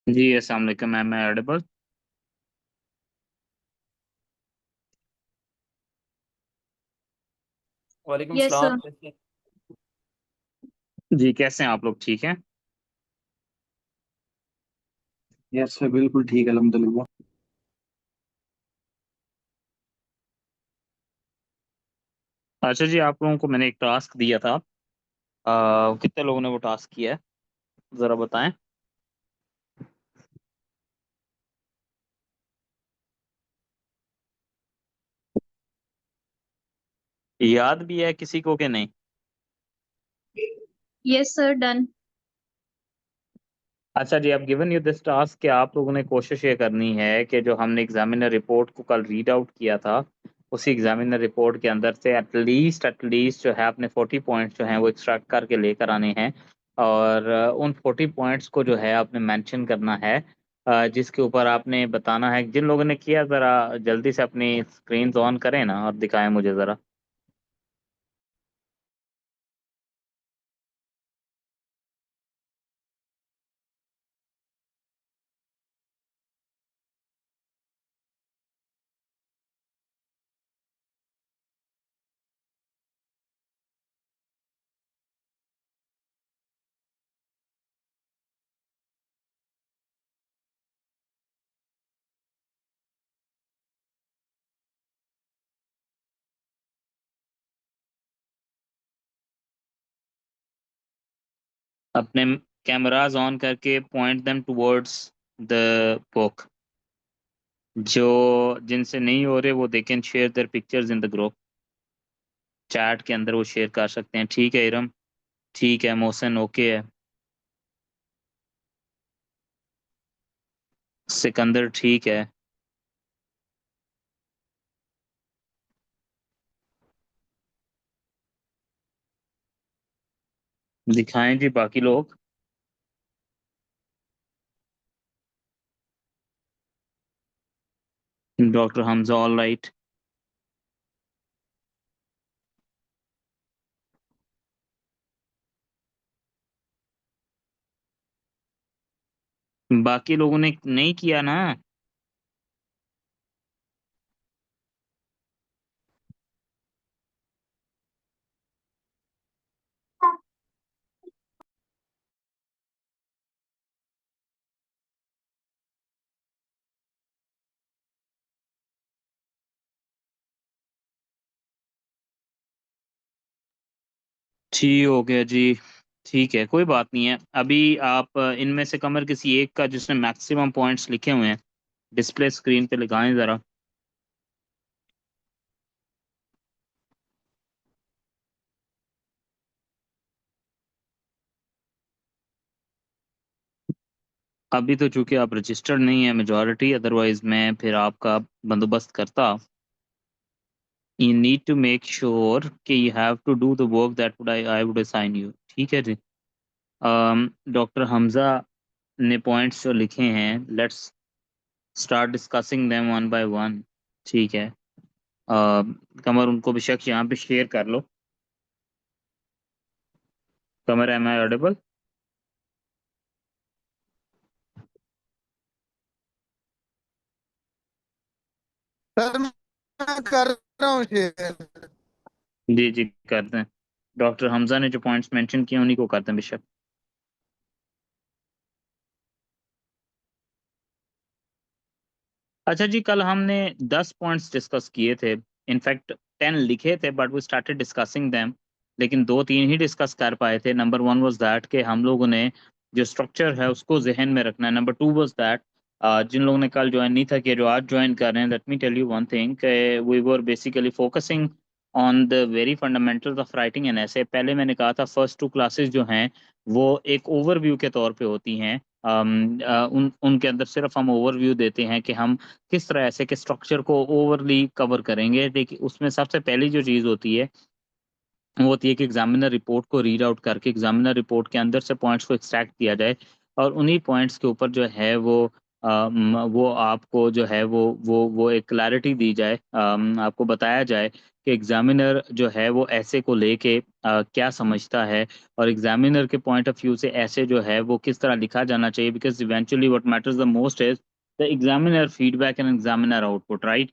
जी अस्सलाम वालेकुम मैम, मैं ऑडिबल। वालेकुम यस सलाम। सर। कैसे? जी कैसे हैं आप लोग, ठीक हैं? यस सर, बिल्कुल ठीक है, अल्हम्दुलिल्लाह। अच्छा जी, आप लोगों को मैंने एक टास्क दिया था। कितने लोगों ने वो टास्क किया है, ज़रा बताएं। याद भी है किसी को कि नहीं? Yes sir, done. अच्छा जी, अब गिवन यू दिस टास्क कि आप लोगों ने कोशिश ये करनी है कि जो हमने एग्जामिनर रिपोर्ट को कल रीड आउट किया था, उसी एग्जामिनर रिपोर्ट के अंदर से एटलीस्ट जो है आपने 40 पॉइंट्स जो हैं वो एक्सट्रैक्ट करके लेकर आने हैं। और उन 40 पॉइंट्स को जो है आपने मेंशन करना है, जिसके ऊपर आपने बताना है। जिन लोगों ने किया ज़रा जल्दी से अपनी स्क्रीन ऑन करें ना और दिखाएं मुझे ज़रा। अपने कैमराज ऑन करके point them towards the book. जो जिनसे नहीं हो रहे वो they can share their pictures in the group. Chat के अंदर वो शेयर कर सकते हैं। ठीक है इरम, ठीक है मोहसिन, ओके है। सिकंदर ठीक है। दिखाएं जी बाकी लोग। Doctor Hamza all right. बाकी लोगों ने नहीं किया ना। ठीक हो गया जी। ठीक है, कोई बात नहीं है। अभी आप इनमें से कमर किसी एक का जिसने मैक्सिमम पॉइंट्स लिखे हुए हैं डिस्प्ले स्क्रीन पे लगाएं जरा। अभी तो चूंकि आप रजिस्टर्ड नहीं है मेजॉरिटी, अदरवाइज मैं फिर आपका बंदोबस्त करता। You need to make sure कि you have to do the work that would I would assign you. ठीक है जी। डॉक्टर हमजा ने पॉइंट्स जो लिखे हैं, let's start discussing them one by one. ठीक है। कमर उनको बेशक यहाँ पे शेयर कर लो। कमर, एम आई ऑडिबल? सर मैं कर रहा हूँ शेयर। जी जी करते हैं। डॉक्टर हमजा ने जो पॉइंट्स मेंशन किए उन्हीं को करते हैं बेशक। अच्छा जी, कल हमने 10 पॉइंट्स डिस्कस किए थे। इनफैक्ट 10 लिखे थे but we started discussing them. लेकिन दो तीन ही डिस्कस कर पाए थे। नंबर वन वाज दैट कि हम लोगों ने जो स्ट्रक्चर है उसको जहन में रखना है। नंबर टू वाज दैट जिन लोगों ने कल ज्वाइन नहीं था किया, जो आज ज्वाइन कर रहे हैं, let me tell you one thing, we were basically focusing on the very fundamentals of writing an essay. पहले मैंने कहा था फर्स्ट टू क्लासेस जो हैं वो एक ओवरव्यू के तौर पे होती हैं। उनके अंदर सिर्फ हम ओवरव्यू देते हैं कि हम किस तरह ऐसे के स्ट्रक्चर को ओवरली कवर करेंगे। देखिए उसमें सबसे पहली जो चीज़ होती है वो होती है कि एग्जामिनर रिपोर्ट को रीड आउट करके एग्जामिनर रिपोर्ट के अंदर से पॉइंट्स को एक्सट्रैक्ट किया जाए और उन्हीं पॉइंट्स के ऊपर जो है वो वो आपको जो है वो एक क्लैरिटी दी जाए, आपको बताया जाए कि एग्जामिनर जो है वो ऐसे को लेके क्या समझता है, और एग्जामिनर के पॉइंट ऑफ व्यू से ऐसे जो है वो किस तरह लिखा जाना चाहिए, because eventually what matters the most is the examiner feedback and examiner output, right.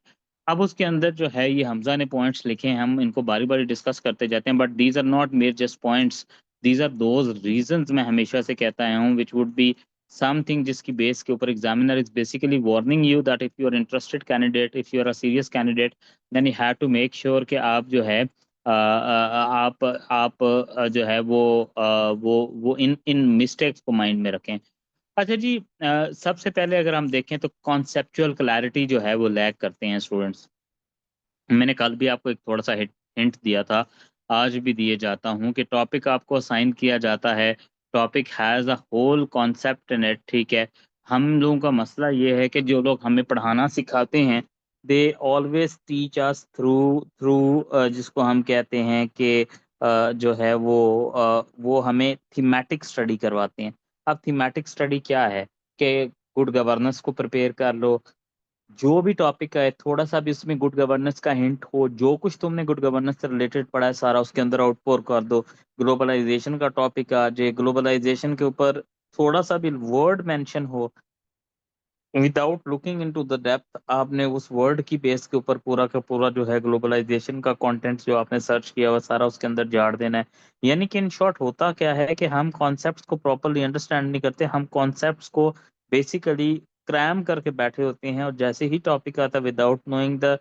अब उसके अंदर जो है ये हमजा ने पॉइंट्स लिखे हैं, हम इनको बारी बारी डिस्कस करते जाते हैं, but these are not mere just points, these are those reasons, मैं हमेशा से कहता आया हूँ, विच वुड बी समथिंग जिसकी बेस के ऊपर examiner is basically warning you that if you are interested candidate, if you are a serious candidate, then you have to make sure कि आप जो है आप जो है वो इन मिस्टेक्स को माइंड में रखें। अच्छा जी, सबसे पहले अगर हम देखें तो कॉन्सेप्चुअल क्लैरिटी जो है वो लैग करते हैं स्टूडेंट्स। मैंने कल भी आपको एक थोड़ा सा हिंट दिया था, आज भी दिए जाता हूँ कि टॉपिक आपको असाइन किया जाता है, topic has a whole concept in it, ठीक है। हम लोगों का मसला ये है कि जो लोग हमें पढ़ाना सिखाते हैं, they always teach us through through जिसको हम कहते हैं कि जो है वो हमें थीमेटिक स्टडी करवाते हैं। अब थीमेटिक स्टडी क्या है कि गुड गवर्नेंस को प्रिपेयर कर लो, जो भी टॉपिक है थोड़ा सा भी उसमें गुड गवर्नेंस का हिंट हो, जो कुछ तुमने गुड गवर्नेंस से रिलेटेड पढ़ा है सारा उसके अंदर आउटपोर कर दो। ग्लोबलाइजेशन का टॉपिक आ जाए, ग्लोबलाइजेशन के ऊपर थोड़ा सा भी वर्ड मेंशन हो, without looking into the depth आपने उस वर्ड की बेस के ऊपर पूरा का पूरा जो है ग्लोबलाइजेशन का कंटेंट जो आपने सर्च किया हुआ सारा उसके अंदर झाड़ देना है। यानी कि इन शॉर्ट होता क्या है कि हम कॉन्सेप्ट्स को प्रॉपरली अंडरस्टैंड नहीं करते, हम कॉन्सेप्ट्स को बेसिकली क्रैम करके बैठे होते हैं, और जैसे ही टॉपिक आता है without knowing the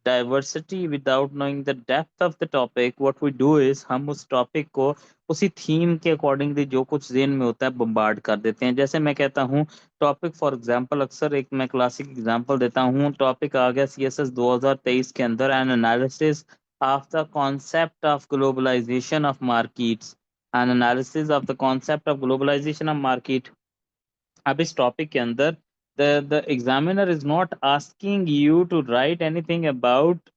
diversity, without knowing the depth of the topic, what we do is हम उस टॉपिक को उसी थीम के अकॉर्डिंगली जो कुछ ज़हन में होता है बम्बार्ड कर देते हैं। जैसे मैं कहता हूँ टॉपिक, फॉर एग्जांपल अक्सर एक मैं क्लासिक एग्जांपल देता हूँ, टॉपिक आ गया सीएसएस 2023 के अंदर an analysis of the concept of globalisation of markets, an analysis of the concept of globalisation of market. अब इस टॉपिक के अंदर the examiner is not asking you to write anything about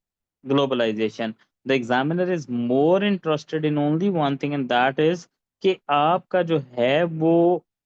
globalization. The examiner is more interested in only one thing, and that is कि आपका जो है वो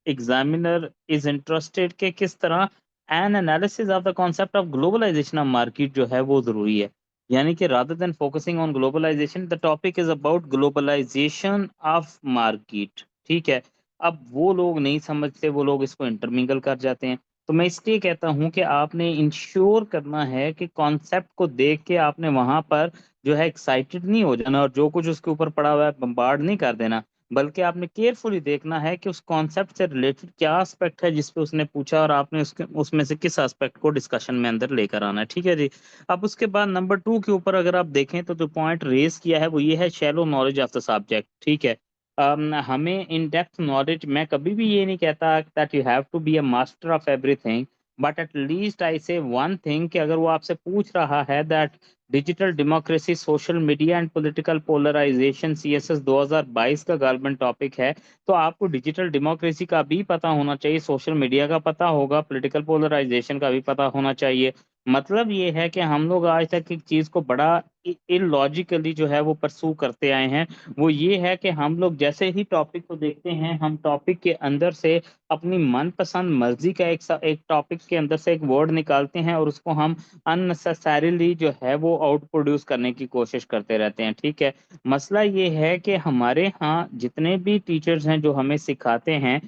examiner is interested कि किस तरह an analysis of the concept of globalization of market जो है वो जरूरी है। यानी कि rather than focusing on globalization, the topic is about globalization of market, ठीक है। अब वो लोग नहीं समझते, वो लोग इसको इंटरमिंगल कर जाते हैं। तो मैं इसलिए कहता हूं कि आपने इंश्योर करना है कि कॉन्सेप्ट को देख के आपने वहां पर जो है एक्साइटेड नहीं हो जाना और जो कुछ उसके ऊपर पड़ा हुआ है बम्बार्ड नहीं कर देना, बल्कि आपने केयरफुली देखना है कि उस कॉन्सेप्ट से रिलेटेड क्या एस्पेक्ट है जिसपे उसने पूछा और आपने उसके उसमें से किस एस्पेक्ट को डिस्कशन में अंदर लेकर आना है, ठीक है जी। अब उसके बाद नंबर 2 के ऊपर अगर आप देखें तो जो पॉइंट रेज किया है वो ये है shallow knowledge of the subject, ठीक है। हमें इन डेप्थ नॉलेज, मैं कभी भी ये नहीं कहता that you have to be a master of everything, but at least I say one thing कि अगर वो आपसे पूछ रहा है that digital democracy, social media and political polarisation CSS 2022 का गवर्नमेंट टॉपिक है, तो आपको डिजिटल डेमोक्रेसी का भी पता होना चाहिए, सोशल मीडिया का पता होगा, पॉलिटिकल पोलराइजेशन का भी पता होना चाहिए। मतलब ये है कि हम लोग आज तक एक चीज को बड़ा इलॉजिकली जो है वो परसू करते आए हैं। वो ये है कि हम लोग जैसे ही टॉपिक को देखते हैं, हम टॉपिक के अंदर से अपनी मनपसंद मर्जी का एक टॉपिक के अंदर से एक वर्ड निकालते हैं और उसको हम अननेसेसरीली जो है वो आउट प्रोड्यूस करने की कोशिश करते रहते हैं, ठीक है। मसला ये है कि हमारे यहाँ जितने भी टीचर्स हैं जो हमें सिखाते हैं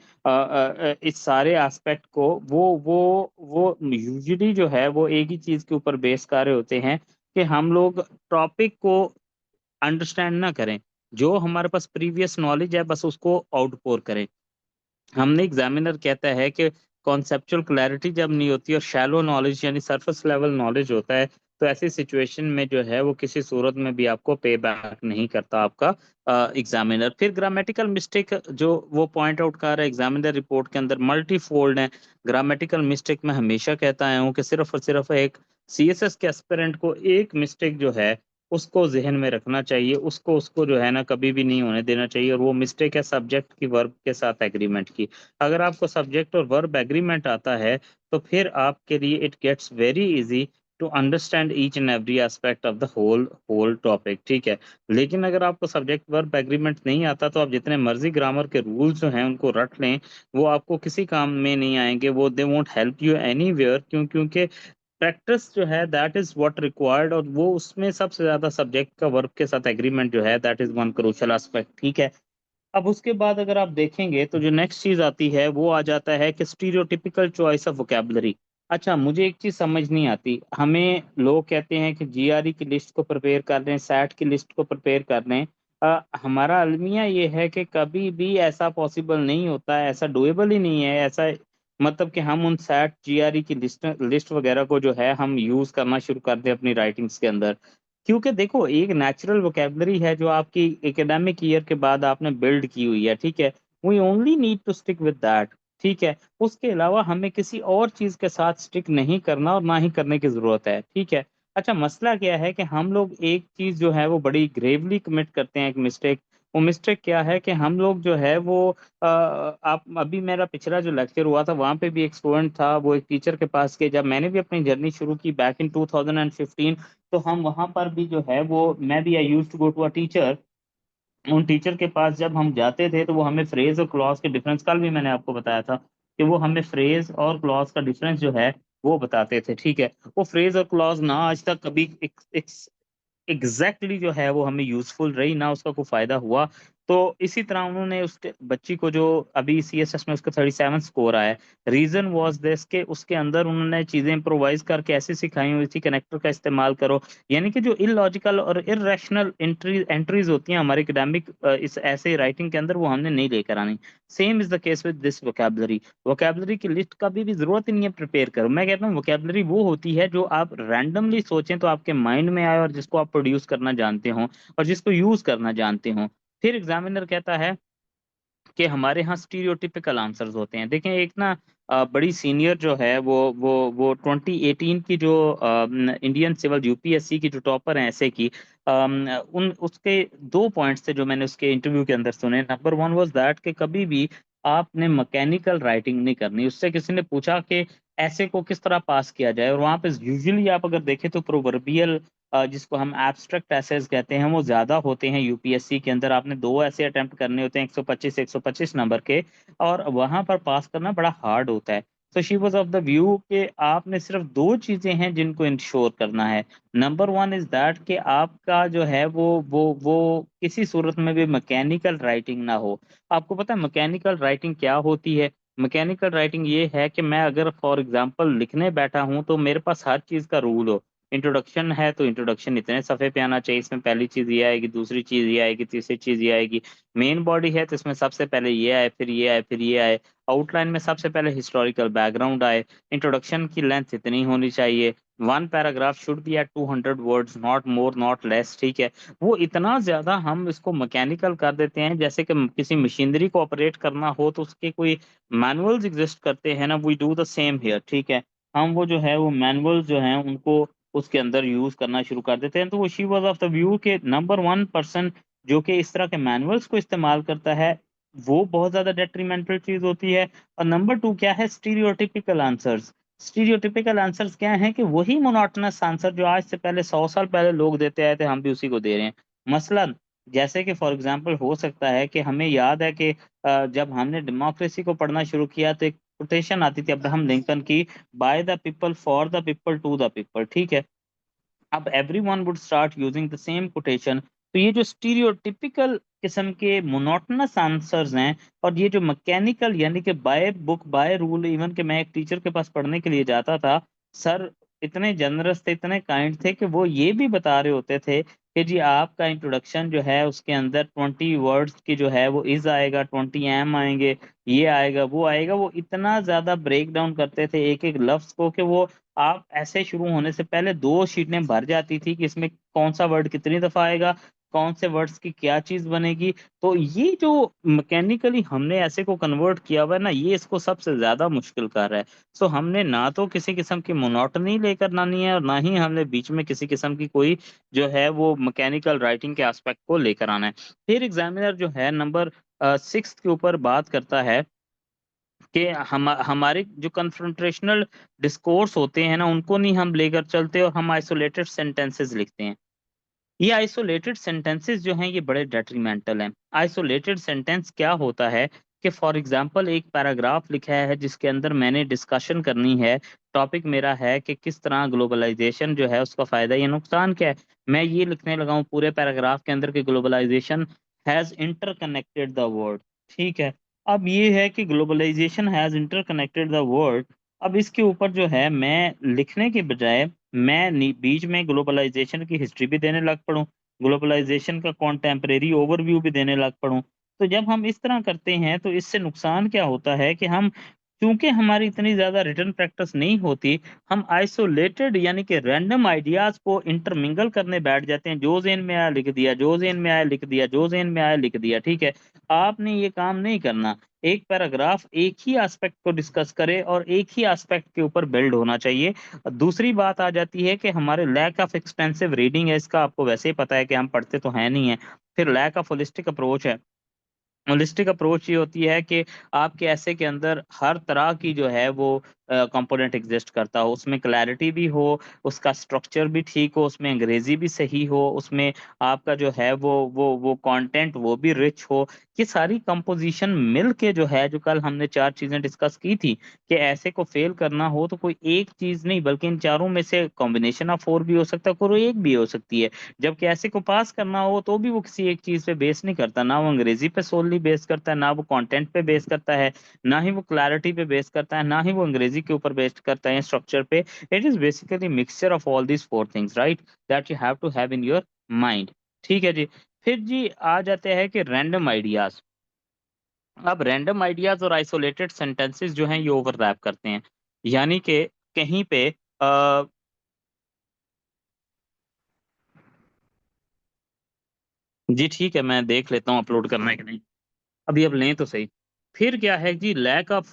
इस सारे एस्पेक्ट को, वो यूजुअली जो है वो एक ही चीज के ऊपर बेस कर रहे होते हैं कि हम लोग टॉपिक को अंडरस्टैंड ना करें, जो हमारे पास प्रीवियस नॉलेज है बस उसको आउटपोर करें। हमने एग्जामिनर कहता है कि कॉन्सेप्चुअल क्लैरिटी जब नहीं होती और शैलो नॉलेज यानी सरफेस लेवल नॉलेज होता है, तो ऐसी सिचुएशन में जो है वो किसी सूरत में भी आपको पे बैक नहीं करता आपका एग्जामिनर। फिर ग्रामेटिकल मिस्टेक जो वो पॉइंट आउट कर रहा है एग्जामिनर रिपोर्ट के अंदर मल्टी फोल्ड है। ग्रामेटिकल मिस्टेक मैं हमेशा कहता आया हूँ कि सिर्फ और सिर्फ एक सीएसएस के एस्पिरेंट को एक मिस्टेक जो है उसको जहन में रखना चाहिए, उसको उसको जो है ना कभी भी नहीं होने देना चाहिए, और वो मिस्टेक है सब्जेक्ट की वर्ब के साथ एग्रीमेंट की। अगर आपको सब्जेक्ट और वर्ब एग्रीमेंट आता है तो फिर आपके लिए it gets very easy to understand each and every aspect of the whole topic, ठीक है। लेकिन अगर आपको सब्जेक्ट वर्ब एग्रीमेंट नहीं आता तो आप जितने मर्जी ग्रामर के रूल्स जो हैं उनको रट लें, वो आपको किसी काम में नहीं आएंगे, वो they won't help you anywhere. क्योंकि प्रैक्टिस जो है दैट इज व्हाट रिक्वायर्ड, और वो उसमें सबसे ज्यादा सब्जेक्ट का वर्ब के साथ एग्रीमेंट जो है that is one crucial aspect, ठीक है। अब उसके बाद अगर आप देखेंगे तो जो नेक्स्ट चीज आती है वो आ जाता है कि स्टीरियोटिपिकल चॉइस ऑफ वोकैबुलरी। अच्छा, मुझे एक चीज समझ नहीं आती, हमें लोग कहते हैं कि जीआरई की लिस्ट को प्रिपेयर कर रहे हैं, सैट की लिस्ट को प्रिपेयर कर रहे हैं। हमारा अलमिया ये है कि कभी भी ऐसा पॉसिबल नहीं होता है, ऐसा डुएबल ही नहीं है, ऐसा मतलब कि हम उन सैट जीआरई की लिस्ट वगैरह को जो है हम यूज करना शुरू कर दें अपनी राइटिंग्स के अंदर। क्योंकि देखो, एक नेचुरल वोकेबलरी है जो आपकी एकेडमिक ईयर के बाद आपने बिल्ड की हुई है, ठीक है। We only need to stick with that, ठीक है। उसके अलावा हमें किसी और चीज के साथ स्टिक नहीं करना और ना ही करने की जरूरत है, ठीक है। अच्छा, मसला क्या है कि हम लोग एक चीज जो है वो बड़ी ग्रेवली कमिट करते हैं, एक मिस्टेक। वो मिस्टेक क्या है कि हम लोग जो है वो आप अभी मेरा पिछला जो लेक्चर हुआ था वहां पे भी एक स्टूडेंट था, वो एक टीचर के पास गए, जब मैंने भी अपनी जर्नी शुरू की बैक इन 2015, तो हम वहां पर भी जो है वो मैं भी I use to go to a teacher. उन टीचर के पास जब हम जाते थे तो वो हमें फ्रेज और क्लॉज के डिफरेंस, कल भी मैंने आपको बताया था कि वो हमें फ्रेज और क्लॉज का डिफरेंस जो है वो बताते थे, ठीक है। वो फ्रेज और क्लॉज ना आज तक कभी जो है वो हमें यूजफुल रही, ना उसका कोई फायदा हुआ। तो इसी तरह उन्होंने उसके बच्ची को, जो अभी सीएसएस में उसका 37 स्कोर आया है, रीजन वाज दिस के उसके अंदर उन्होंने चीजें इम्प्रोवाइज करके ऐसे सिखाई हुई थी, कनेक्टर का इस्तेमाल करो। यानी कि जो इलॉजिकल और इरेशनल एंट्रीज होती हैं हमारे एकेडमिक इस ऐसे राइटिंग के अंदर, वो हमने नहीं लेकर आनी। Same is the case with this vocabulary. Vocabulary की लिस्ट कभी भी जरूरत ही नहीं है प्रिपेयर करो। मैं कहता हूँ वोकैबुलरी वो होती है जो आप रैंडमली सोचें तो आपके माइंड में आए, और जिसको आप प्रोड्यूस करना जानते हो और जिसको यूज करना जानते हो। फिर एग्जामिनर कहता है कि हमारे यहाँ स्टीरियोटिपिकल आंसर्स होते हैं। देखें, एक ना बड़ी सीनियर जो है वो 2018 की जो इंडियन सिविल यूपीएससी की जो टॉपर है ऐसे की, उन उसके 2 पॉइंट्स थे जो मैंने उसके इंटरव्यू के अंदर सुने। नंबर वन वाज दैट कि कभी भी आपने मैकेनिकल राइटिंग नहीं करनी। उससे किसी ने पूछा कि ऐसे को किस तरह पास किया जाए, और वहां पे यूजुअली आप अगर देखें तो प्रोवर्बियल, जिसको हम एब्स्ट्रैक्ट एसेस कहते हैं, वो ज्यादा होते हैं यूपीएससी के अंदर। आपने 2 ऐसे अटेम्प्ट करने होते हैं 125 नंबर के, और वहां पर पास करना बड़ा हार्ड होता है। तो she was of the view कि आपने सिर्फ 2 चीजें हैं जिनको इंश्योर करना है। नंबर वन इज दैट कि आपका जो है वो किसी सूरत में भी मैकेनिकल राइटिंग ना हो। आपको पता है मैकेनिकल राइटिंग क्या होती है? मैकेनिकल राइटिंग ये है कि मैं अगर फॉर एग्जांपल लिखने बैठा हूं तो मेरे पास हर चीज का रूल हो। इंट्रोडक्शन है तो इंट्रोडक्शन इतने सफ़े पे आना चाहिए, इसमें पहली चीज ये आएगी, दूसरी चीज ये आएगी, तीसरी चीज ये आएगी। मेन बॉडी है तो इसमें सबसे पहले ये आए, फिर ये आए, फिर ये आए। आउटलाइन में सबसे पहले हिस्टोरिकल बैकग्राउंड आए। इंट्रोडक्शन की लेंथ इतनी होनी चाहिए। One paragraph should be at 200 words, not more not less, ठीक है। वो इतना ज्यादा हम इसको मैकेनिकल कर देते हैं, जैसे कि किसी मशीनरी को ऑपरेट करना हो तो उसके कोई मैनुअल्स एग्जिस्ट करते हैं ना, we do the same here, ठीक है। हम वो जो है वो मैनुअल्स जो हैं उनको उसके अंदर यूज करना शुरू कर देते हैं। तो वो she was of the view के नंबर वन पर्सन जो कि इस तरह के मैनुअल्स को इस्तेमाल करता है, वो बहुत ज्यादा डेट्रीमेंटल चीज होती है। और नंबर टू क्या है? Stereotypical answers. स्टीरियोटिपिकल आंसर्स क्या हैं? कि वही मोनोटोनस आंसर जो आज से पहले 100 साल पहले लोग देते आए थे, हम भी उसी को दे रहे हैं। मसलन जैसे कि फॉर एग्जांपल हो सकता है कि हमें याद है कि जब हमने डेमोक्रेसी को पढ़ना शुरू किया तो एक कोटेशन आती थी अब्राहम लिंकन की, by the people for the people to the people, ठीक है। अब everyone would start using the same quotation. तो ये जो स्टीरियोटिपिकल किस्म के मोनोटोनस आंसर्स हैं, और ये जो मैकेनिकल यानी कि by book by rule, even कि मैं एक टीचर के पास पढ़ने के लिए जाता था, सर इतने जनरस थे, इतने काइंड थे कि वो ये भी बता रहे होते थे कि जी आपका इंट्रोडक्शन जो है उसके अंदर 20 वर्ड्स की जो है वो इज आएगा, 20 आएंगे, ये आएगा, वो आएगा। वो इतना ज्यादा ब्रेक डाउन करते थे एक एक लफ्ज को कि वो आप ऐसे शुरू होने से पहले 2 शीटें भर जाती थी कि इसमें कौन सा वर्ड कितनी दफा आएगा, कौन से वर्ड्स की क्या चीज बनेगी। तो ये जो मैकेनिकली हमने ऐसे को कन्वर्ट किया हुआ है ना, ये इसको सबसे ज्यादा मुश्किल कर रहा है। सो हमने ना तो किसी किस्म की मोनोटनी लेकर आनी है, और ना ही हमने बीच में किसी किस्म की कोई जो है वो मैकेनिकल राइटिंग के एस्पेक्ट को लेकर आना है। फिर एग्जामिनर जो है नंबर 6 के ऊपर बात करता है कि हमारे जो कन्फ्रंटेशनल डिस्कोर्स होते हैं ना उनको नहीं हम लेकर चलते और हम आइसोलेटेड सेंटेंसेस लिखते हैं। ये आइसोलेटेड सेंटेंसेस जो हैं ये बड़े डेट्रीमेंटल हैं। आइसोलेटेड सेंटेंस क्या होता है कि फॉर एग्जांपल एक पैराग्राफ लिखा है जिसके अंदर मैंने डिस्कशन करनी है, टॉपिक मेरा है कि किस तरह ग्लोबलाइजेशन जो है उसका फायदा या नुकसान क्या है। मैं ये लिखने लगा हूँ पूरे पैराग्राफ के अंदर कि globalisation has interconnected the world. ठीक है, अब ये है कि globalisation has interconnected the world. अब इसके ऊपर जो है मैं लिखने के बजाय मैं बीच में ग्लोबलाइजेशन की हिस्ट्री भी देने लग पड़ूं, ग्लोबलाइजेशन का कॉन्टेम्परेरी ओवरव्यू भी देने लग पड़ूं। तो जब हम इस तरह करते हैं तो इससे नुकसान क्या होता है कि हम, क्योंकि हमारी इतनी ज्यादा रिटर्न प्रैक्टिस नहीं होती, हम आइसोलेटेड यानी कि रैंडम आइडियाज को इंटरमिंगल करने बैठ जाते हैं। जो ज़हन में आया लिख दिया, जो ज़हन में आया लिख दिया, जो ज़हन में आया लिख दिया। ठीक है, आपने ये काम नहीं करना। एक पैराग्राफ एक ही एस्पेक्ट को डिस्कस करे और एक ही एस्पेक्ट के ऊपर बिल्ड होना चाहिए। दूसरी बात आ जाती है कि हमारे लैक ऑफ एक्सपेंसिव रीडिंग है, इसका आपको वैसे ही पता है कि हम पढ़ते तो है नहीं है। फिर लैक ऑफ होलिस्टिक अप्रोच है। होलिस्टिक अप्रोच ये होती है कि आपके ऐसे के अंदर हर तरह की जो है वो कंपोनेंट एग्जिस्ट करता हो, उसमें क्लैरिटी भी हो, उसका स्ट्रक्चर भी ठीक हो, उसमें अंग्रेजी भी सही हो, उसमें आपका जो है वो कंटेंट वो भी रिच हो। ये सारी कंपोजिशन मिल के जो है, जो कल हमने 4 चीजें डिस्कस की थी कि ऐसे को फेल करना हो तो कोई एक चीज नहीं बल्कि इन चारों में से कॉम्बिनेशन ऑफ 4 भी हो सकता है, कोई एक भी हो सकती है। जबकि ऐसे को पास करना हो तो भी वो किसी एक चीज पे बेस नहीं करता, ना वो अंग्रेजी पे सोलली बेस करता है, ना वो कंटेंट पे बेस करता है, ना ही वो क्लैरिटी पे बेस करता है, ना ही वो अंग्रेजी के ऊपर बेस करता है स्ट्रक्चर पे। It is basically mixture of all these 4 things, right, that you have to have in your mind. ठीक है जी। फिर जी आ जाते हैं कि रैंडम आइडियाज। अब रैंडम आइडियाज और आइसोलेटेड सेंटेंसेस जो हैं ये ओवरलैप करते हैं, यानी कि कहीं पे जी ठीक है, मैं देख लेता हूँ अपलोड करना है कि नहीं। अभी अब लें तो सही। फिर क्या है जी, लैक ऑफ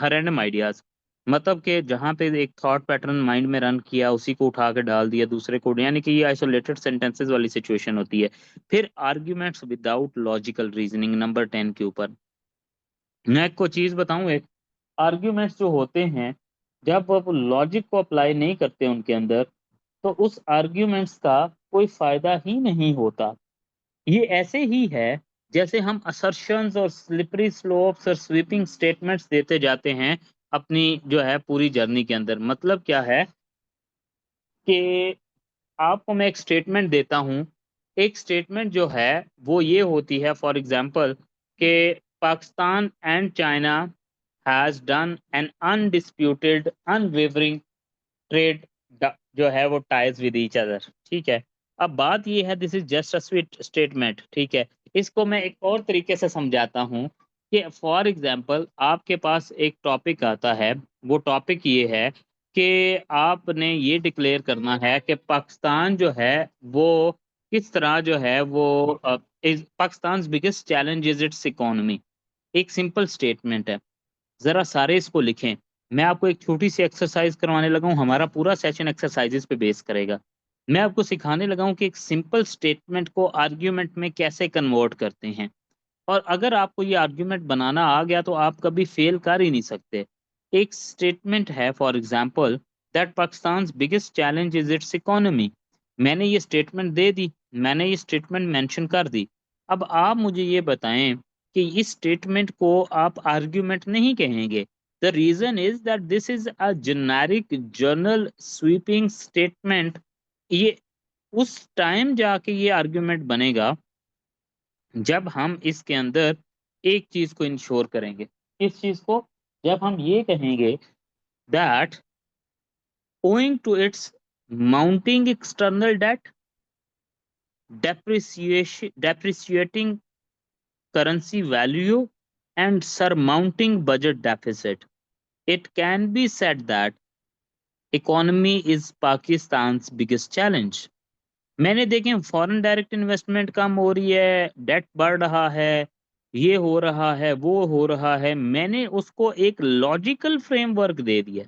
रैंडम आइडियाज, मतलब कि जहाँ पे एक थॉट पैटर्न माइंड में रन किया उसी को उठा के डाल दिया दूसरे को, यानी कि ये आइसोलेटेड सेंटेंसेस वाली सिचुएशन होती है। फिर arguments without logical reasoning, number 10 के ऊपर मैं एक को चीज बताऊं। एक आर्ग्यूमेंट्स जो होते हैं जब आप लॉजिक को अप्लाई नहीं करते उनके अंदर तो उस आर्ग्यूमेंट्स का कोई फायदा ही नहीं होता। ये ऐसे ही है जैसे हम असर्शंस और स्लिपरी स्लोप्स और स्वीपिंग स्टेटमेंट्स देते जाते हैं अपनी जो है पूरी जर्नी के अंदर। मतलब क्या है कि आपको मैं एक स्टेटमेंट देता हूं, एक स्टेटमेंट जो है वो ये होती है फॉर एग्जांपल कि Pakistan and China has done an undisputed unwavering trade जो है वो टाइज विद ईच अदर। ठीक है, अब बात ये है, this is just a sweet statement. ठीक है, इसको मैं एक और तरीके से समझाता हूँ कि फॉर एग्जांपल आपके पास एक टॉपिक आता है, वो टॉपिक ये है कि आपने ये डिक्लेयर करना है कि पाकिस्तान जो है वो किस तरह जो है वो is Pakistan biggest challenge is it's economy. एक सिंपल स्टेटमेंट है, जरा सारे इसको लिखें। मैं आपको एक छोटी सी एक्सरसाइज करवाने लगा हूं, हमारा पूरा सेशन एक्सरसाइजेस पे बेस करेगा। मैं आपको सिखाने लगा हूं कि एक सिंपल स्टेटमेंट को आर्ग्यूमेंट में कैसे कन्वर्ट करते हैं। और अगर आपको ये आर्ग्यूमेंट बनाना आ गया तो आप कभी फेल कर ही नहीं सकते। एक स्टेटमेंट है for example that Pakistan biggest challenge is it's economy. मैंने ये स्टेटमेंट दे दी, मैंने ये स्टेटमेंट मेंशन कर दी। अब आप मुझे ये बताएं कि इस स्टेटमेंट को आप आर्ग्यूमेंट नहीं कहेंगे। The reason is that this is a generic general sweeping statement. ये उस टाइम जाके ये आर्ग्यूमेंट बनेगा जब हम इसके अंदर एक चीज को इंश्योर करेंगे। इस चीज को जब हम ये कहेंगे that owing to its mounting external debt, depreciating currency value, and surmounting budget deficit, it can be said that economy is Pakistan's biggest challenge. मैंने देखें फॉरेन डायरेक्ट इन्वेस्टमेंट कम हो रही है, डेट बढ़ रहा है, ये हो रहा है, वो हो रहा है, मैंने उसको एक लॉजिकल फ्रेमवर्क दे दिया।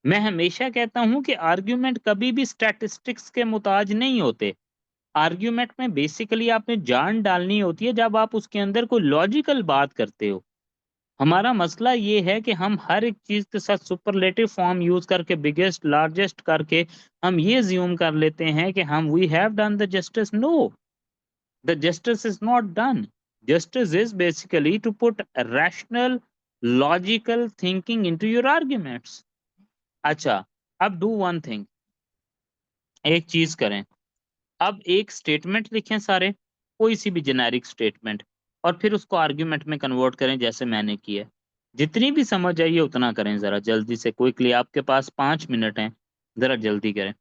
मैं हमेशा कहता हूं कि आर्ग्यूमेंट कभी भी स्टैटिस्टिक्स के मुताज नहीं होते। आर्ग्यूमेंट में बेसिकली आपने जान डालनी होती है जब आप उसके अंदर कोई लॉजिकल बात करते हो। हमारा मसला ये है कि हम हर एक चीज के साथ सुपरलेटिव फॉर्म यूज करके, बिगेस्ट, लार्जेस्ट करके हम ये ज्यूम कर लेते हैं कि हम we have done the justice. No, the justice is not done. Justice is basically to put a rational, logical thinking into your arguments. अच्छा, अब do one thing. एक चीज करें. अब एक स्टेटमेंट लिखें सारे, कोई सी भी जेनेरिक स्टेटमेंट, और फिर उसको आर्ग्यूमेंट में कन्वर्ट करें जैसे मैंने किया. जितनी भी समझ आई है उतना करें जरा जल्दी से, क्विकली. आपके पास 5 मिनट हैं, जरा जल्दी करें.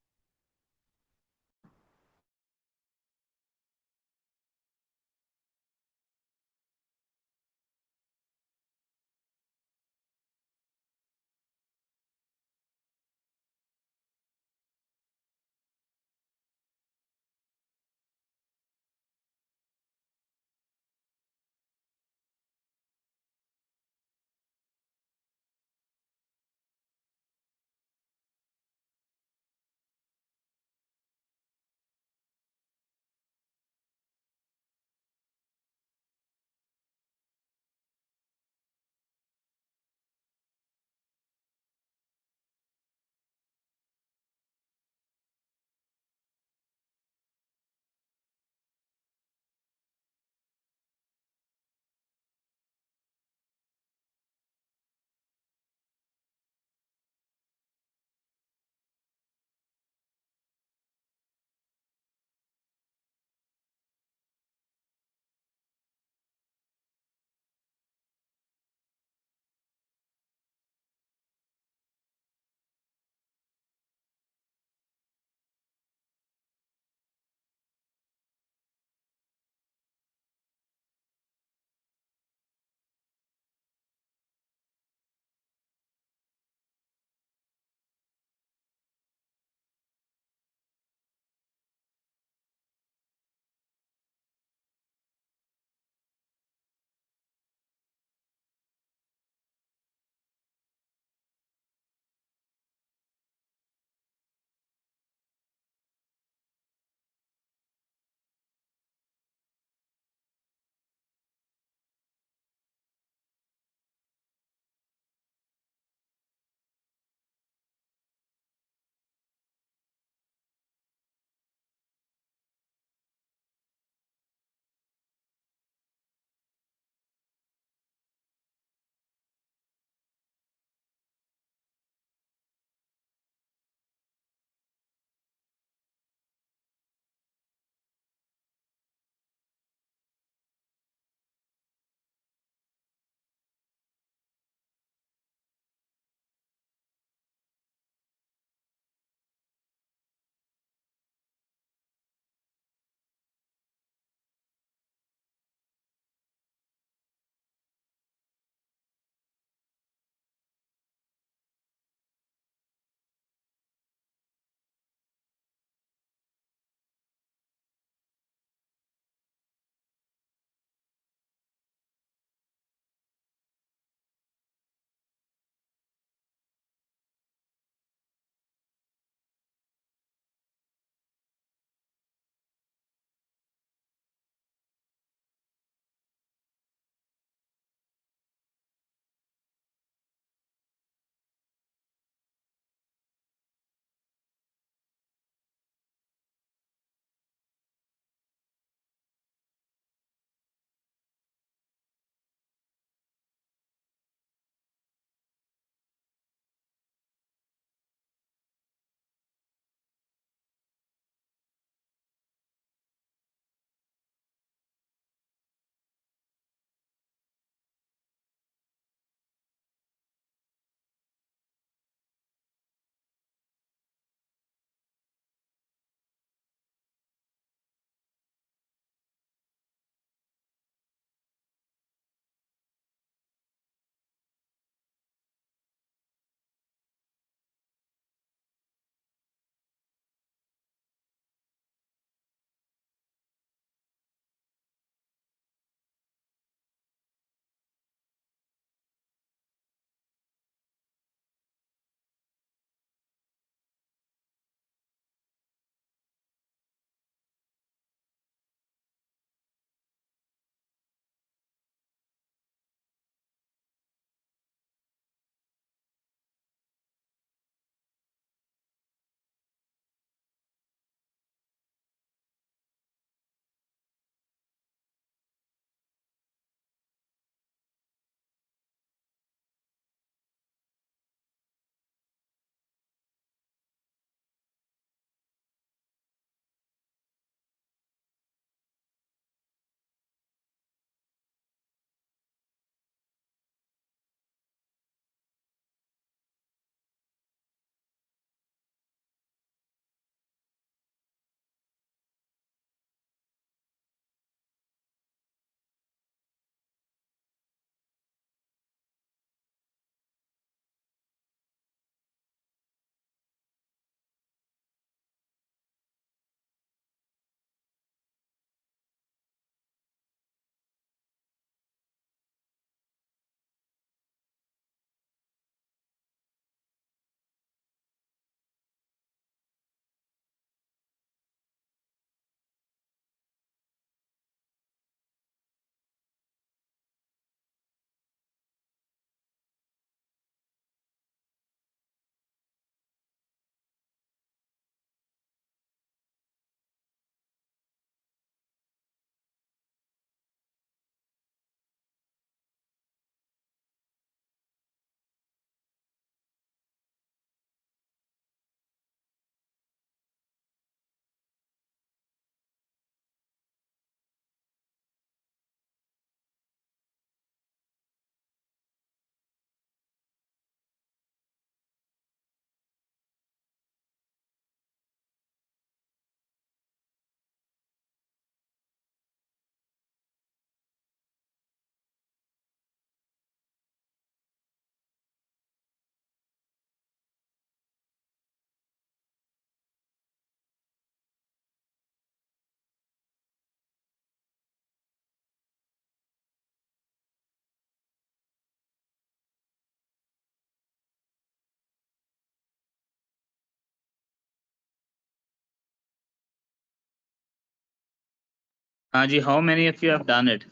हाँ जी, how many of you have done it?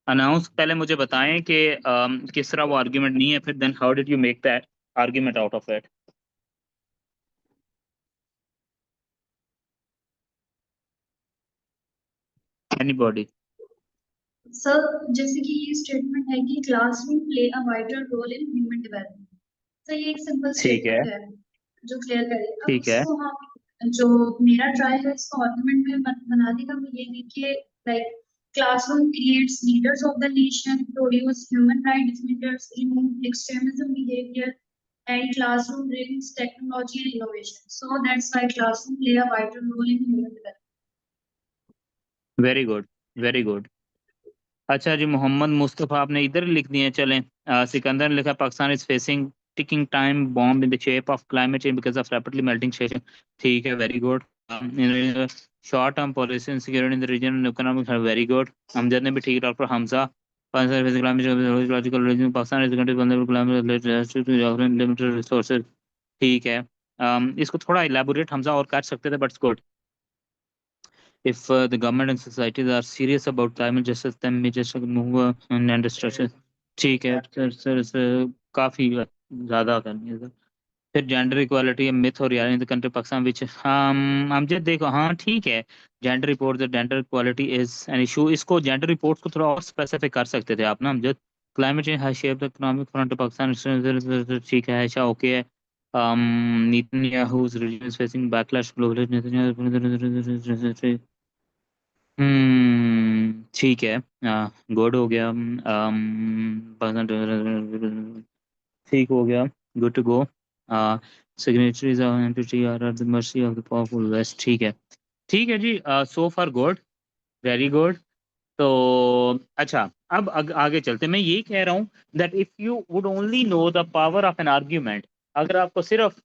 Announce पहले मुझे बताएं कि किस तरह वो आर्ग्यूमेंट नहीं है, फिर then how did you make that argument out of it? Anybody? Sir जैसे कि ये स्टेटमेंट है कि classroom play a vital role in human development, तो ये एक सिंपल ठीक है, स्टेटमेंट है जो क्लियर करे। अब ठीक है, इसको हम जो मेरा ट्राई है इसको आर्गुमेंट में बना देगा वो ये देखिए, like classroom creates leaders of the nation, produce human right defenders, remove extremism behaviour, and classroom brings technology and innovation. So that's why classroom play a vital role in human development. Very good, very good. अच्छा जी, मोहम्मद मुस्तफ़ा आपने इधर लिख दिए, चलें। सिकंदर ने लिखा Pakistan is facing ticking time bomb in the shape of climate change because of rapidly melting session. ठीक है, very good. Short term policy insecurity in the region economic, very good. Amjad ने भी ठीक। Doctor Hamza Pakistan is country limited resources. ठीक है, इसको थोड़ा elaborate Hamza और कर सकते थे, but good. If the government and societies are serious about climate justice, then we just move and structure। ठीक है सर, काफी ज्यादा करनी है सर। फिर जेंडर इक्वालिटी मिथ और reality in the country Pakistan which हम जब देखो, हाँ ठीक है, gender report the gender equality is an issue. इसको जेंडर रिपोर्ट्स को थोड़ा और स्पेसिफिक कर सकते थे आप ना, हम जब climate change has shaped the economic front of Pakistan. ठीक है, अच्छा ओके है। Netanyahu's regime is facing backlash globally। ठीक है, गुड हो गया। ठीक हो गया, good to go. Signatories of entity are at the mercy of the powerful west. ठीक है जी, so far good, very good. तो अच्छा, अब आगे चलते। मैं यही कह रहा हूँ that if you would only know the power of an argument, अगर आपको सिर्फ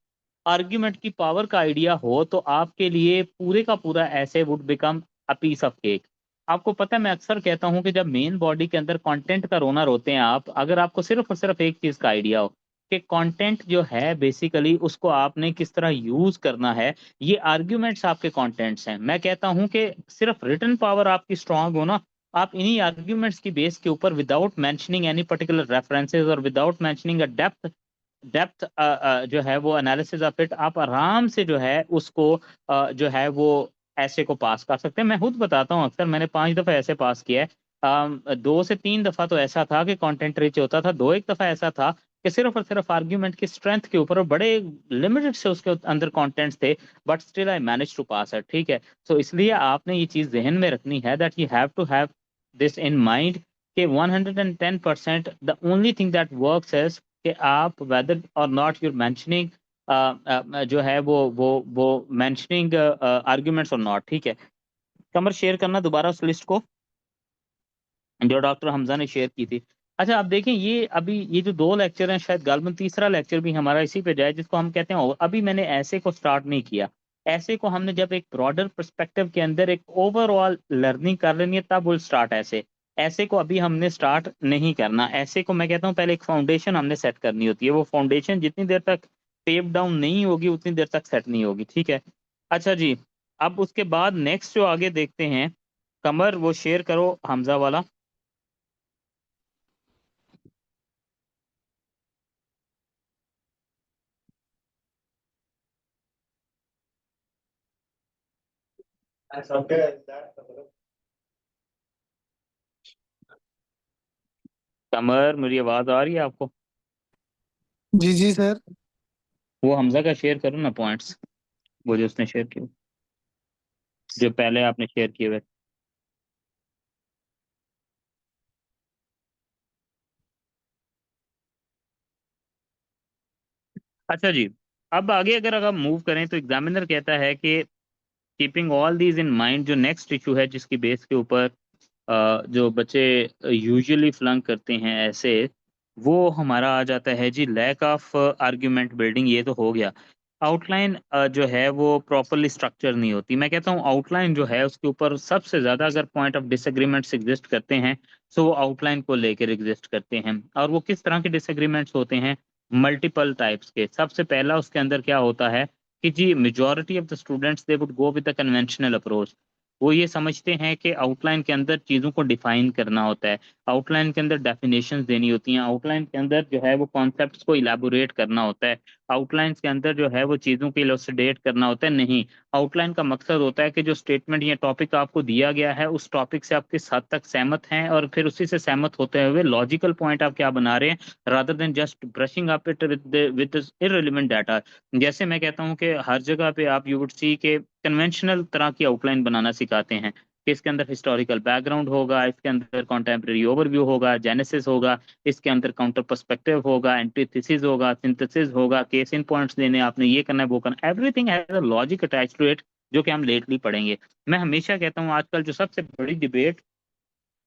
आर्ग्यूमेंट की पावर का आइडिया हो तो आपके लिए पूरे का पूरा essay would become a piece of cake. आपको पता है, मैं अक्सर कहता हूँ कि जब मेन बॉडी के अंदर कंटेंट का रोना रोते हैं आप, अगर आपको सिर्फ और सिर्फ एक चीज का आइडिया हो कि कंटेंट जो है बेसिकली उसको आपने किस तरह यूज करना है, ये आर्ग्यूमेंट्स आपके कंटेंट्स हैं। मैं कहता हूं कि सिर्फ रिटन पावर आपकी स्ट्रांग हो ना, आप इन्हीं आर्ग्यूमेंट्स की बेस के ऊपर without mentioning any particular references और without mentioning a depth depth जो है वो एनालिसिस ऑफ इट, आप आराम से जो है उसको जो है वो ऐसे को पास कर सकते हैं। मैं खुद बताता हूँ, अक्सर मैंने 5 दफा ऐसे पास किया है। 2 से 3 दफा तो ऐसा था कि कंटेंट रिच होता था, 1 दफा ऐसा था कि सिर्फ और सिर्फ आर्ग्यूमेंट की स्ट्रेंथ के ऊपर, और बड़े लिमिटेड से उसके अंदर कंटेंट्स थे, but still I manage to pass it. ठीक है, तो इसलिए आपने ये चीज जहन में रखनी है that you have to have this in mind कि 110% the only thing that works is कि आप वेदर और नॉट यूर मेंशनिंग जो है वो मेंशनिंग आर्ग्यूमेंट्स और नॉट। ठीक है, कमर शेयर करना दोबारा उस लिस्ट को जो डॉक्टर हमजा ने शेयर की थी। अच्छा, आप देखें, ये अभी ये जो 2 लेक्चर हैं, शायद गालबन तीसरा लेक्चर भी हमारा इसी पे जाए, जिसको हम कहते हैं, अभी मैंने ऐसे को स्टार्ट नहीं किया। ऐसे को हमने जब एक ब्रॉडर पर्सपेक्टिव के अंदर एक ओवरऑल लर्निंग कर लेनी है तब विल स्टार्ट ऐसे। ऐसे को अभी हमने स्टार्ट नहीं करना। ऐसे को मैं कहता हूँ पहले एक फाउंडेशन हमने सेट करनी होती है, वो फाउंडेशन जितनी देर तक टेप डाउन नहीं होगी उतनी देर तक सेट नहीं होगी। ठीक है, अच्छा जी, अब उसके बाद नेक्स्ट जो आगे देखते हैं, कमर वो शेयर करो हमजा वाला। कमर, मेरी आवाज आ रही है आपको? जी जी सर। वो हमजा का शेयर करो ना पॉइंट्स, वो जो उसने शेयर किए, जो पहले आपने शेयर किए हुए। अच्छा जी, अब आगे अगर हम मूव करें तो एग्जामिनर कहता है कि keeping all these in mind, जो नेक्स्ट इशू है जिसकी बेस के ऊपर जो बच्चे यूजुअली फ्लंक करते हैं ऐसे, वो हमारा आ जाता है जी लैक ऑफ आर्ग्यूमेंट बिल्डिंग। ये तो हो गया। आउटलाइन जो है वो प्रॉपरली स्ट्रक्चर नहीं होती। मैं कहता हूँ आउटलाइन जो है उसके ऊपर सबसे ज्यादा अगर पॉइंट ऑफ डिसएग्रीमेंट्स एग्जिस्ट करते हैं तो वो आउटलाइन को लेकर एग्जिस्ट करते हैं। और वो किस तरह के डिसएग्रीमेंट्स होते हैं? मल्टीपल टाइप्स के। सबसे पहला उसके अंदर क्या होता है कि जी majority of the students they would go with the conventional approach. वो ये समझते हैं कि आउटलाइन के अंदर चीज़ों को डिफाइन करना होता है, आउटलाइन के अंदर डेफिनेशंस देनी होती हैं, आउटलाइन के अंदर जो है वो कॉन्सेप्ट्स को इलैबोरेट करना होता है, आउटलाइंस के अंदर जो है वो चीज़ों को इलस्ट्रेट करना होता है। नहीं, आउटलाइन का मकसद होता है कि जो स्टेटमेंट या टॉपिक आपको दिया गया है, उस टॉपिक से आप किस हद तक सहमत हैं और फिर उसी से सहमत होते हुए लॉजिकल पॉइंट आप क्या बना रहे हैं, rather than just brushing up it with irrelevant data. जैसे मैं कहता हूँ कि हर जगह पे आप यू वुड सी के कन्वेंशनल तरह की आउटलाइन बनाना सिखाते हैं कि इसके अंदर हिस्टोरिकल बैकग्राउंड होगा, इसके अंदर कॉन्टेम्प्रेरी ओवरव्यू होगा, जेनेसिस होगा, इसके अंदर काउंटर पर्सपेक्टिव होगा, एंटीथेसिस होगा, सिंथेसिस होगा, केस इन पॉइंट्स देने, आपने ये करना है वो करना, everything has a logic attached to it, जो कि हम लेटली पढ़ेंगे। मैं हमेशा कहता हूँ आजकल जो सबसे बड़ी डिबेट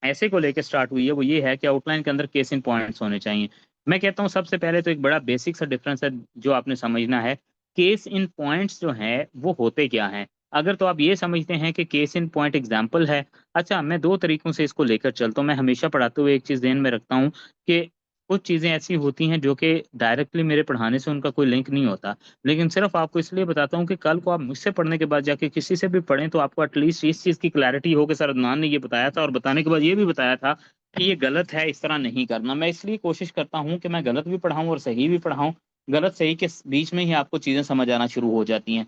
ऐसे को लेकर स्टार्ट हुई है वो ये है कि आउटलाइन के अंदर केस इन पॉइंट्स होने चाहिए। मैं कहता हूँ सबसे पहले तो एक बड़ा बेसिक सा डिफरेंस है जो आपने समझना है, केस इन पॉइंट्स जो हैं वो होते क्या हैं। अगर तो आप ये समझते हैं कि केस इन पॉइंट एग्जाम्पल है, अच्छा मैं दो तरीकों से इसको लेकर चलता हूँ। मैं हमेशा पढ़ाते हुए एक चीज़ ध्यान में रखता हूँ कि कुछ चीज़ें ऐसी होती हैं जो कि डायरेक्टली मेरे पढ़ाने से उनका कोई लिंक नहीं होता, लेकिन सिर्फ आपको इसलिए बताता हूँ कि कल को आप मुझसे पढ़ने के बाद जाके किसी से भी पढ़ें तो आपको एटलीस्ट इस चीज़ की क्लैरिटी हो कि सर अदनान ने ये बताया था और बताने के बाद ये भी बताया था कि ये गलत है, इस तरह नहीं करना। मैं इसलिए कोशिश करता हूँ कि मैं गलत भी पढ़ाऊँ और सही भी पढ़ाऊँ, गलत सही के बीच में ही आपको चीज़ें समझ आना शुरू हो जाती हैं।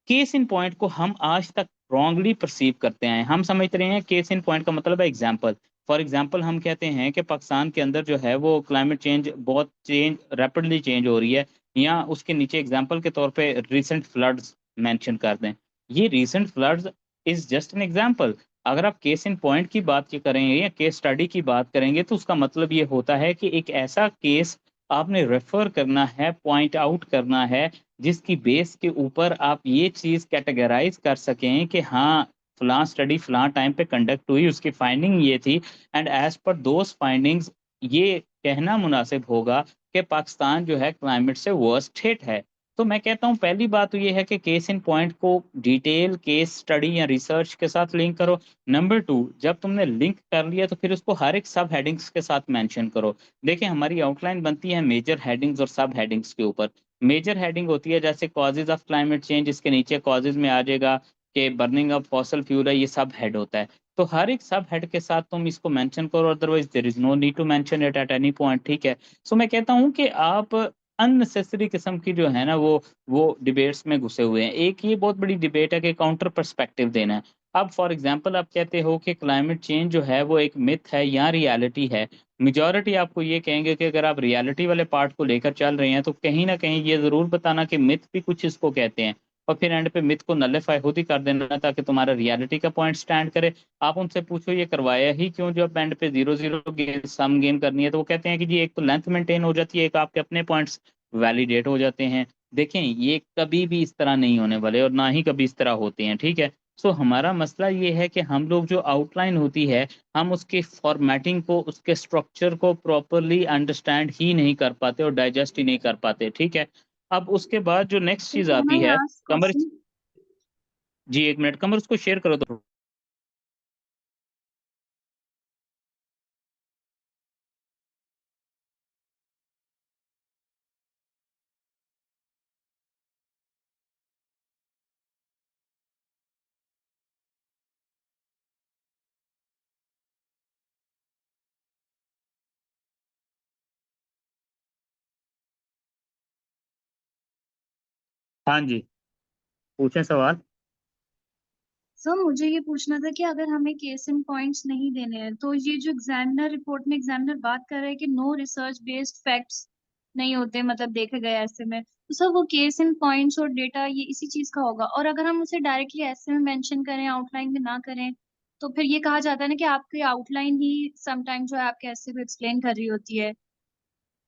केस इन पॉइंट को हम आज तक रॉन्गली परसीव करते हैं। हम समझते रहे हैं केस इन पॉइंट का मतलब है एग्जाम्पल। फॉर एग्जाम्पल हम कहते हैं कि पाकिस्तान के अंदर जो है वो क्लाइमेट चेंज बहुत रैपिडली चेंज हो रही है, या उसके नीचे एग्जाम्पल के तौर पे रिसेंट फ्लड्स मेंशन कर दें। ये recent floods is just an example. अगर आप केस इन पॉइंट की बात करेंगे या केस स्टडी की बात करेंगे तो उसका मतलब ये होता है कि एक ऐसा केस आपने रेफर करना है, पॉइंट आउट करना है, जिसकी बेस के ऊपर आप ये चीज़ कैटेगराइज कर सकें कि हाँ, फलां स्टडी फलां टाइम पे कंडक्ट हुई, उसकी फाइंडिंग ये थी, and as per those findings ये कहना मुनासिब होगा कि पाकिस्तान जो है क्लाइमेट से वर्स्ट हिट है। तो मैं कहता हूँ पहली बात तो ये है कि केस इन पॉइंट को डिटेल केस स्टडी या रिसर्च के साथ लिंक करो। नंबर 2, जब तुमने लिंक कर लिया तो फिर उसको हर एक सब हेडिंग्स के साथ मेंशन करो। देखिए हमारी आउटलाइन बनती है मेजर हेडिंग्स और सब हेडिंग्स के ऊपर। मेजर हेडिंग होती है जैसे कॉजेज ऑफ क्लाइमेट चेंज, इसके नीचे कॉजेज में आ जाएगा कि बर्निंग ऑफ फॉसल फ्यूल है, ये सब हेड होता है। तो हर एक सब हेड के साथ तुम इसको मेंशन करो, otherwise there is no need to mention it at any point, ठीक है। सो मैं कहता हूँ कि आप अननेसेसरी किस्म की जो है ना वो डिबेट्स में घुसे हुए हैं। एक ये बहुत बड़ी डिबेट है कि काउंटर पर्सपेक्टिव देना है। अब फॉर एग्जांपल आप कहते हो कि क्लाइमेट चेंज जो है वो एक मिथ है या रियलिटी है। मेजॉरिटी आपको ये कहेंगे कि अगर आप रियलिटी वाले पार्ट को लेकर चल रहे हैं तो कहीं ना कहीं ये जरूर बताना कि मिथ भी कुछ इसको कहते हैं, और फिर एंड पे मिथ को नलिफाई खुद ही कर देना ताकि तुम्हारा रियलिटी का पॉइंट स्टैंड करे। आप उनसे पूछो ये करवाया ही क्यों, जब एंड पे 0-0 सम गेन करनी है, तो वो कहते हैं कि जी एक तो लेंथ मेंटेन हो जाती है, एक आपके अपने पॉइंट्स वैलिडेट हो जाते हैं। देखें ये कभी भी इस तरह नहीं होने वाले और ना ही कभी इस तरह होते हैं, ठीक है। सो हमारा मसला ये है कि हम लोग जो आउटलाइन होती है, हम उसके फॉर्मेटिंग को, उसके स्ट्रक्चर को प्रॉपरली अंडरस्टैंड ही नहीं कर पाते और डाइजेस्ट ही नहीं कर पाते, ठीक है। अब उसके बाद जो नेक्स्ट चीज Can आती I है, ask कमर, question? जी एक मिनट कमर, उसको शेयर करो तो। हाँ जी, पूछें सवाल। सर मुझे ये पूछना था कि अगर हमें केस इन पॉइंट्स नहीं देने हैं तो ये जो एग्जामिनर रिपोर्ट में एग्जामिनर बात कर रहे हैं कि नो रिसर्च बेस्ड फैक्ट्स नहीं होते, मतलब देखे गए ऐसे में, तो सर वो केस इन पॉइंट्स और डेटा ये इसी चीज का होगा। और अगर हम उसे डायरेक्टली ऐसे में मेंशन करें, आउटलाइन में ना करें, तो फिर ये कहा जाता है ना कि आपकी आउटलाइन ही समटाइम जो है आपके ऐसे को एक्सप्लेन कर रही होती है,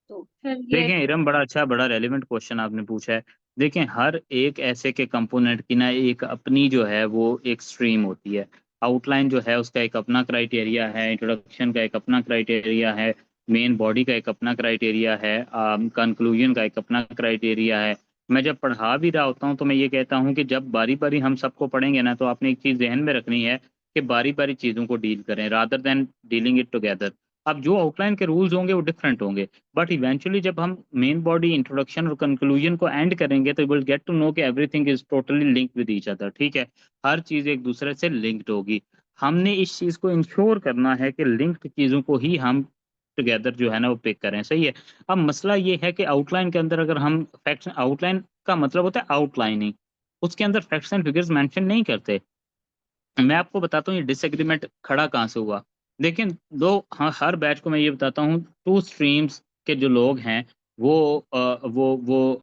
तो फिर ये। देखें इरम, बड़ा अच्छा बड़ा रेलिवेंट क्वेश्चन आपने पूछा है। देखें हर एक ऐसे के कंपोनेंट की ना एक अपनी जो है वो एक स्ट्रीम होती है। आउटलाइन जो है उसका एक अपना क्राइटेरिया है, इंट्रोडक्शन का एक अपना क्राइटेरिया है, मेन बॉडी का एक अपना क्राइटेरिया है, कंक्लूजन का एक अपना क्राइटेरिया है। मैं जब पढ़ा भी रहा होता हूँ तो मैं ये कहता हूँ कि जब बारी बारी हम सबको पढ़ेंगे ना, तो आपने एक चीज़ जहन में रखनी है कि बारी बारी चीज़ों को डील करें rather than dealing it together. अब जो आउटलाइन के रूल्स होंगे वो डिफरेंट होंगे, बट इवेंचुअली जब हम मेन बॉडी, इंट्रोडक्शन और कंक्लूजन को एंड करेंगे तो विल गेट टू नो कि everything is totally linked with each other. ठीक है, हर चीज एक दूसरे से लिंक्ड होगी। हमने इस चीज को इंश्योर करना है कि लिंक्ड चीजों को ही हम टुगेदर जो है ना वो पिक करें। सही है। अब मसला ये है कि आउटलाइन के अंदर अगर हम फैक्ट्स, आउटलाइन का मतलब होता है आउटलाइनिंग, उसके अंदर फैक्ट्स एंड फिगर्स मेंशन नहीं करते। मैं आपको बताता हूँ ये डिसएग्रीमेंट खड़ा कहाँ से हुआ। देखिए, हाँ, हर बैच को मैं ये बताता हूँ, टू स्ट्रीम्स के जो लोग हैं वो वो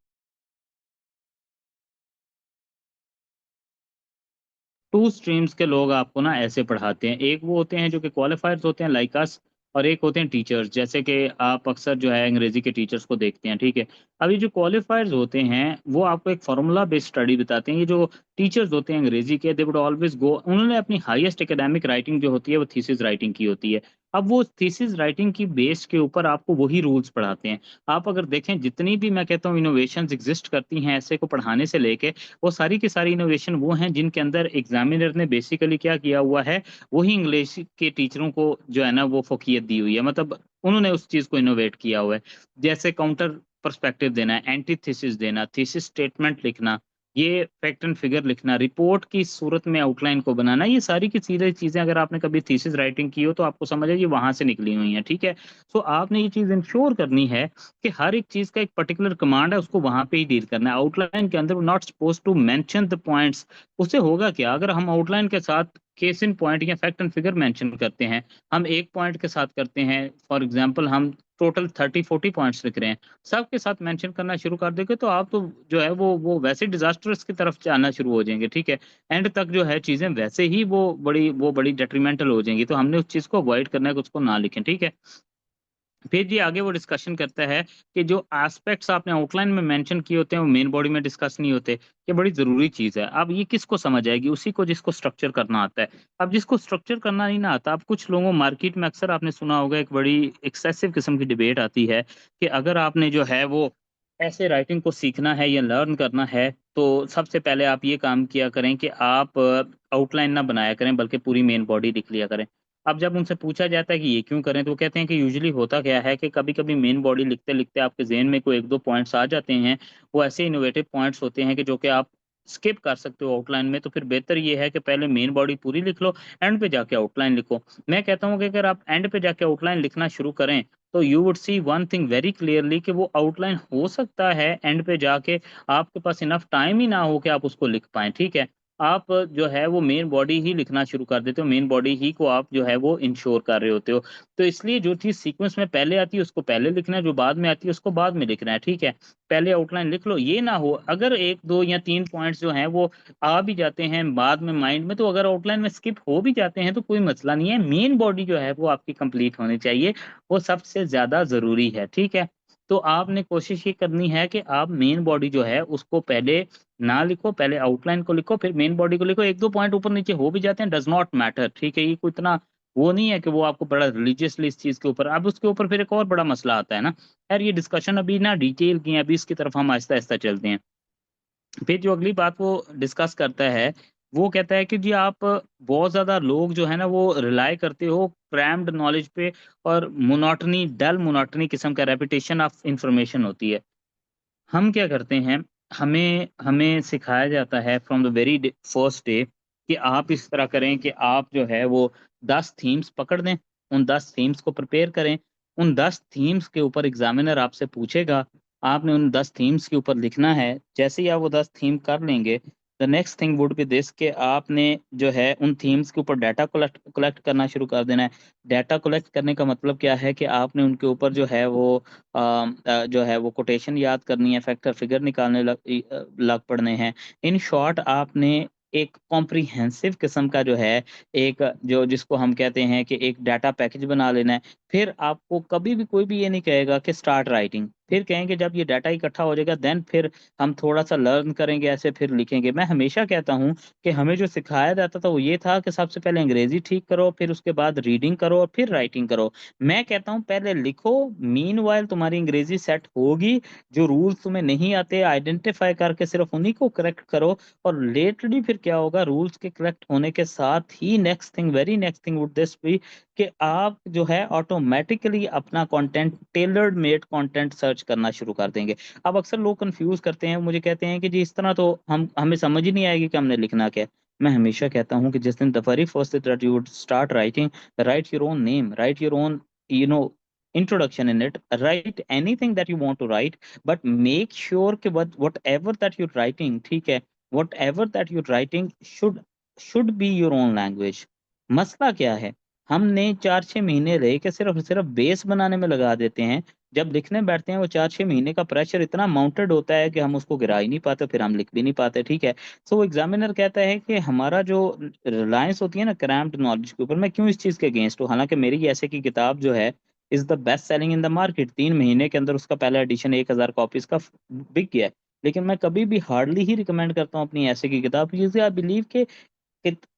टू स्ट्रीम्स के लोग आपको ना ऐसे पढ़ाते हैं। एक वो होते हैं जो कि क्वालिफायर्स होते हैं लाइक अस, और एक होते हैं टीचर्स, जैसे कि आप अक्सर जो है अंग्रेजी के टीचर्स को देखते हैं। ठीक है, अब ये जो क्वालिफायर्स होते हैं वो आपको एक फार्मूला बेस्ड स्टडी बताते हैं। ये जो टीचर्स होते हैं अंग्रेजी के, दे वुड ऑलवेज गो, उन्होंने अपनी हाईएस्ट एकेडमिक राइटिंग जो होती है वो थीसिस राइटिंग की होती है। अब वो थीसिस राइटिंग की बेस के ऊपर आपको वही रूल्स पढ़ाते हैं। आप अगर देखें जितनी भी मैं कहता हूँ इनोवेशंस एग्जिस्ट करती हैं ऐसे को पढ़ाने से लेके, वो सारी की सारी इनोवेशन वो हैं जिनके अंदर एग्जामिनर ने बेसिकली क्या किया हुआ है, वही इंग्लिश के टीचरों को जो है ना वो फोकियत दी हुई है, मतलब उन्होंने उस चीज को इनोवेट किया हुआ है। जैसे काउंटर पर्सपेक्टिव देना, एंटीथेसिस देना, थीसिस स्टेटमेंट लिखना, ये फैक्ट एंड फिगर लिखना, रिपोर्ट की सूरत में आउटलाइन को बनाना, ये सारी की सीधी चीजें अगर आपने कभी थीसिस राइटिंग की हो तो आपको समझ है ये वहां से निकली हुई है। ठीक है, सो आपने ये चीज इंश्योर करनी है कि हर एक चीज का एक पर्टिकुलर कमांड है, उसको वहां पे ही डील करना है। आउटलाइन के अंदर not suppose to mention the points. उससे होगा क्या, अगर हम आउटलाइन के साथ केस इन पॉइंट या फैक्ट एंड फिगर मेंशन करते हैं, हम एक पॉइंट के साथ करते हैं, फॉर एग्जांपल हम टोटल 30-40 पॉइंट्स लिख रहे हैं, सब के साथ मेंशन करना शुरू कर देंगे तो आप तो जो है वो वैसे डिजास्टर्स की तरफ जाना शुरू हो जाएंगे। ठीक है, एंड तक जो है चीजें वैसे ही वो बड़ी डेट्रीमेंटल हो जाएंगी, तो हमने उस चीज को अवॉइड करना है कि उसको ना लिखें। ठीक है, फिर जी आगे वो डिस्कशन करता है कि जो एस्पेक्ट्स आपने आउटलाइन में मेंशन किए होते हैं वो मेन बॉडी में डिस्कस नहीं होते। ये बड़ी जरूरी चीज है। अब ये किसको समझ आएगी, उसी को जिसको स्ट्रक्चर करना आता है। अब जिसको स्ट्रक्चर करना नहीं ना आता, अब कुछ लोगों मार्केट में अक्सर आपने सुना होगा एक बड़ी एक्सेसिव किस्म की डिबेट आती है कि अगर आपने जो है वो ऐसे राइटिंग को सीखना है या लर्न करना है तो सबसे पहले आप ये काम किया करें कि आप आउटलाइन ना बनाया करें बल्कि पूरी मेन बॉडी लिख लिया करें। अब जब उनसे पूछा जाता है कि ये क्यों करें तो वो कहते हैं कि यूजुअली होता क्या है कि कभी कभी मेन बॉडी लिखते लिखते आपके जेहन में कोई एक दो पॉइंट्स आ जाते हैं, वो ऐसे इनोवेटिव पॉइंट्स होते हैं कि जो कि आप स्किप कर सकते हो आउटलाइन में। तो फिर बेहतर ये है कि पहले मेन बॉडी पूरी लिख लो, एंड पे जाके आउटलाइन लिखो। मैं कहता हूँ कि अगर आप एंड पे जाके आउटलाइन लिखना शुरू करें तो you would see one thing very clearly कि वो आउटलाइन हो सकता है एंड पे जाके आपके पास इनफ टाइम ही ना हो कि आप उसको लिख पाएं। ठीक है, आप जो है वो मेन बॉडी ही लिखना शुरू कर देते हो, मेन बॉडी ही को आप जो है वो इंश्योर कर रहे होते हो। तो इसलिए जो चीज़ सीक्वेंस में पहले आती है उसको पहले लिखना है, जो बाद में आती है उसको बाद में लिखना है। ठीक है, पहले आउटलाइन लिख लो। ये ना हो अगर एक दो या तीन पॉइंट्स जो हैं वो आ भी जाते हैं बाद में माइंड में, तो अगर आउटलाइन में स्किप हो भी जाते हैं तो कोई मसला नहीं है, मेन बॉडी जो है वो आपकी कंप्लीट होनी चाहिए, वो सबसे ज्यादा जरूरी है। ठीक है, तो आपने कोशिश ये करनी है कि आप मेन बॉडी जो है उसको पहले ना लिखो, पहले आउटलाइन को लिखो फिर मेन बॉडी को लिखो। एक दो पॉइंट ऊपर नीचे हो भी जाते हैं, डज नॉट मैटर। ठीक है, ये कोई इतना वो नहीं है कि वो आपको बड़ा रिलीजियसली इस चीज के ऊपर। अब उसके ऊपर फिर एक और बड़ा मसला आता है ना यार, ये डिस्कशन अभी ना डिटेल की है, अभी इसकी तरफ हम आहिस्ता आहिस्ता चलते हैं। फिर जो अगली बात वो डिस्कस करता है, वो कहता है कि जी आप बहुत ज़्यादा लोग जो है ना वो रिलाय करते हो क्रैम्ड नॉलेज पे, और मोनोटनी, डल मोनोटनी किस्म का रेपिटेशन ऑफ इंफॉर्मेशन होती है। हम क्या करते हैं, हमें हमें सिखाया जाता है from the very first day कि आप इस तरह करें कि आप जो है वो 10 थीम्स पकड़ दें, उन 10 थीम्स को प्रिपेयर करें। उन 10 थीम्स के ऊपर एग्जामिनर आपसे पूछेगा, आपने उन 10 थीम्स के ऊपर लिखना है। जैसे ही आप वो 10 थीम कर लेंगे, the next thing would be this कि आपने जो है उन थीम्स के ऊपर डाटा कलेक्ट कलेक्ट करना शुरू कर देना है। डाटा कलेक्ट करने का मतलब क्या है कि आपने उनके ऊपर जो है वो जो है वो कोटेशन याद करनी है, फैक्टर फिगर निकालने लग पड़ने हैं। इन शॉर्ट आपने एक कॉम्प्रिहेंसिव किस्म का जो है एक जो जिसको हम कहते हैं कि एक डाटा पैकेज बना लेना है। फिर आपको कभी भी कोई भी ये नहीं कहेगा कि स्टार्ट राइटिंग, फिर कहेंगे जब ये डाटा इकट्ठा हो जाएगा देन फिर हम थोड़ा सा लर्न करेंगे, ऐसे फिर लिखेंगे। मैं हमेशा कहता हूँ कि हमें जो सिखाया जाता था वो ये था कि सबसे पहले अंग्रेजी ठीक करो, फिर उसके बाद रीडिंग करो और फिर राइटिंग करो। मैं कहता हूँ पहले लिखो, मीनवाइल तुम्हारी अंग्रेजी सेट होगी। जो रूल्स तुम्हें नहीं आते आइडेंटिफाई करके सिर्फ उन्हीं को करेक्ट करो, और लेटरली फिर क्या होगा, रूल्स के करेक्ट होने के साथ ही next thing, very next thing would this be कि आप जो है ऑटोमेटिकली अपना content, tailored made content search करना शुरू कर देंगे। अब अक्सर लोग कंफ्यूज करते हैं, मुझे कहते हैं कि जी इस तरह तो हमें समझ ही नहीं आएगी कि हमने लिखना क्या है। मैं हमेशा कहता हूँ कि जिस दिन the very first that you would start writing, right your own name, right your own introduction in it, write anything that you want to write, but make sure कि whatever that you're writing, ठीक है, whatever that you're writing should be your own language। मसला क्या है, हमने 4-6 महीने रह के सिर्फ बेस बनाने में लगा देते हैं। जब लिखने बैठते हैं वो 4-6 महीने का प्रेशर इतना माउंटेड होता है कि हम उसको गिरा ही नहीं पाते, फिर हम लिख भी नहीं पाते, ठीक है। सो वो एग्जामिनर कहता है कि हमारा जो रिलायंस होती है ना क्रैम्प्ड नॉलेज के ऊपर, मैं क्यों इस चीज़ के अगेंस्ट हूँ। हालांकि मेरी ऐसे की किताब जो है is the best selling in the market, 3 महीने के अंदर उसका पहला एडिशन 1,000 कॉपीज का बिक गया है। लेकिन मैं कभी भी हार्डली ही रिकमेंड करता हूँ अपनी ऐसे की किताब, क्योंकि आई बिलीव कि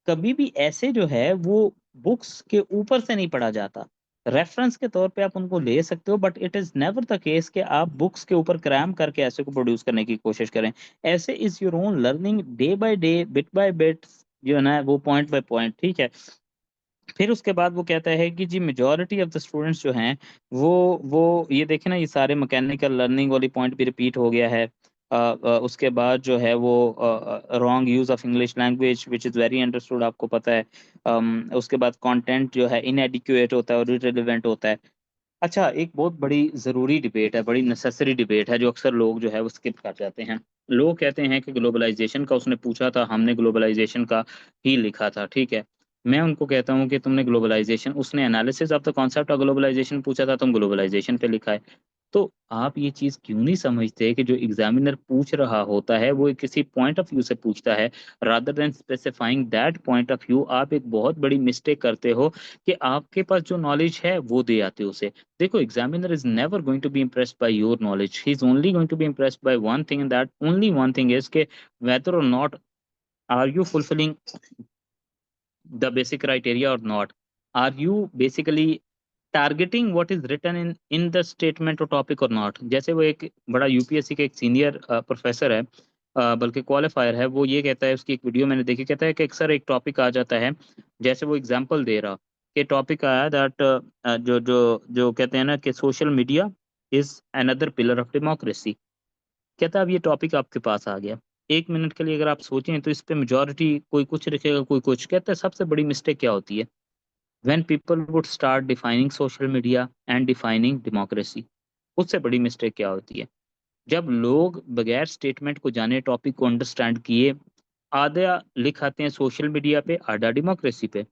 कभी भी ऐसे जो है वो बुक्स के ऊपर से नहीं पढ़ा जाता। रेफरेंस के तौर पे आप उनको ले सकते हो, but it is never the case कि आप बुक्स के ऊपर क्रैम करके ऐसे को प्रोड्यूस करने की कोशिश करें। ऐसे is your own learning, day by day, bit by bit, जो है ना वो पॉइंट बाय पॉइंट, ठीक है। फिर उसके बाद वो कहता है कि जी मेजॉरिटी ऑफ द स्टूडेंट्स जो हैं वो ये देखें ना, ये सारे मैकेनिकल लर्निंग वाली पॉइंट भी रिपीट हो गया है। उसके बाद जो है वो wrong use of English language which is very understood, आपको पता है। उसके बाद कंटेंट जो है इनएडिक्वेट होता है और इररिलेवेंट होता है। अच्छा, एक बहुत बड़ी ज़रूरी डिबेट है, बड़ी नेसेसरी डिबेट है, जो अक्सर लोग जो है वो स्किप कर जाते हैं। लोग कहते हैं कि ग्लोबलाइजेशन का उसने पूछा था, हमने ग्लोबलाइजेशन का ही लिखा था, ठीक है। मैं उनको कहता हूँ कि तुमने ग्लोबलाइजेशन, उसने analysis of the concept of globalisation पूछा था, तुम ग्लोबलाइजेशन पे लिखा है। तो आप ये चीज़ क्यों नहीं समझते कि जो एग्जामिनर पूछ रहा होता है वो किसी पॉइंट ऑफ व्यू से पूछता है, rather than specifying that point of view. आप एक बहुत बड़ी मिस्टेक करते हो कि आपके पास जो नॉलेज है वो दे आते हो उसे। देखो, examiner is never going to be impressed by your knowledge. He's only going to be impressed by one thing, and that only one thing is कि whether or not are you fulfilling the basic criteria or not. Are you basically targeting what is written in the statement or topic or not. जैसे वो एक बड़ा UPSC के एक senior professor है, बल्कि qualifier है, वो ये कहता है, उसकी एक वीडियो मैंने देखी, कहता है कि अक्सर एक टॉपिक आ जाता है, जैसे वो एग्जांपल दे रहा कि टॉपिक आया दैट जो जो जो कहते हैं ना कि social media is another pillar of democracy. कहता है अब ये टॉपिक आपके पास आ गया, 1 मिनट के लिए अगर आप सोचें तो इस पे मेजोरिटी कोई कुछ लिखेगा कोई कुछ। कहता है सबसे बड़ी मिस्टेक क्या होती है, when people would start defining social media and defining democracy। उससे बड़ी मिस्टेक क्या होती है, जब लोग बगैर स्टेटमेंट को जाने, टॉपिक को अंडरस्टैंड किए, आधा लिखाते हैं सोशल मीडिया पे, आधा डेमोक्रेसी पे।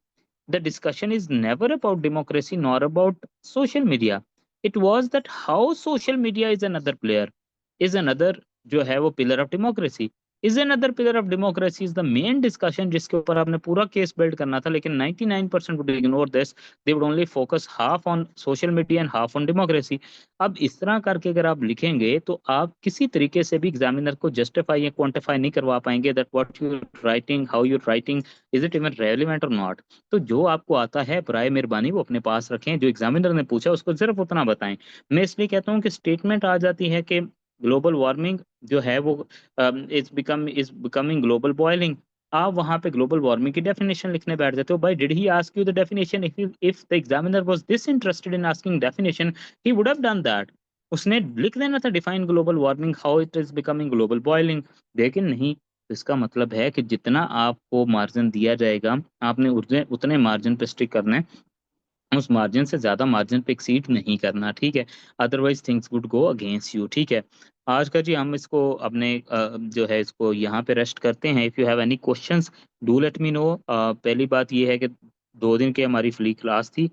The discussion is never about democracy nor about social media. It was that how social media is another player, is another जो है वो pillar of democracy, is another pillar of democracy is the main discussion, जिसके ऊपर आपने पूरा case build करना था। लेकिन 99% would ignore this, they would only focus half on social media and half on democracy। अब इस तरह करके अगर आप लिखेंगे तो आप किसी तरीके से भी एग्जामिनर को जस्टिफाई या क्वांटिफाई नहीं करवा पाएंगे that what you writing, how you writing, is it even relevant और नॉट। तो जो आपको आता है बराए मेहरबानी वो अपने पास रखें, जो एग्जामिनर ने पूछा उसको सिर्फ उतना बताएं। मैं इसलिए कहता हूँ कि स्टेटमेंट आ जाती है कि ग्लोबल वार्मिंग जो है वो इज बिकमिंग ग्लोबल बॉइलिंग। आप वहां पे ग्लोबल वार्मिंग की डेफिनेशन लिखने बैठ जाते हो। भाई, did he ask you the definition? If the examiner was this interested in asking definition, he would have done that. उसने लिख देना था define global warming, how it is becoming global boiling. लेकिन नहीं, तो इसका मतलब है कि जितना आपको मार्जिन दिया जाएगा आपने उतने उतने मार्जिन पे स्टिक करना है, उस मार्जिन से ज्यादा मार्जिन पे एक्सीड नहीं करना, ठीक है। Otherwise things would go against you, ठीक है। आज का जी हम इसको अपने जो है इसको यहाँ पे रेस्ट करते हैं। If you have any questions do let me know. पहली बात ये है कि 2 दिन की हमारी फ्री क्लास थी,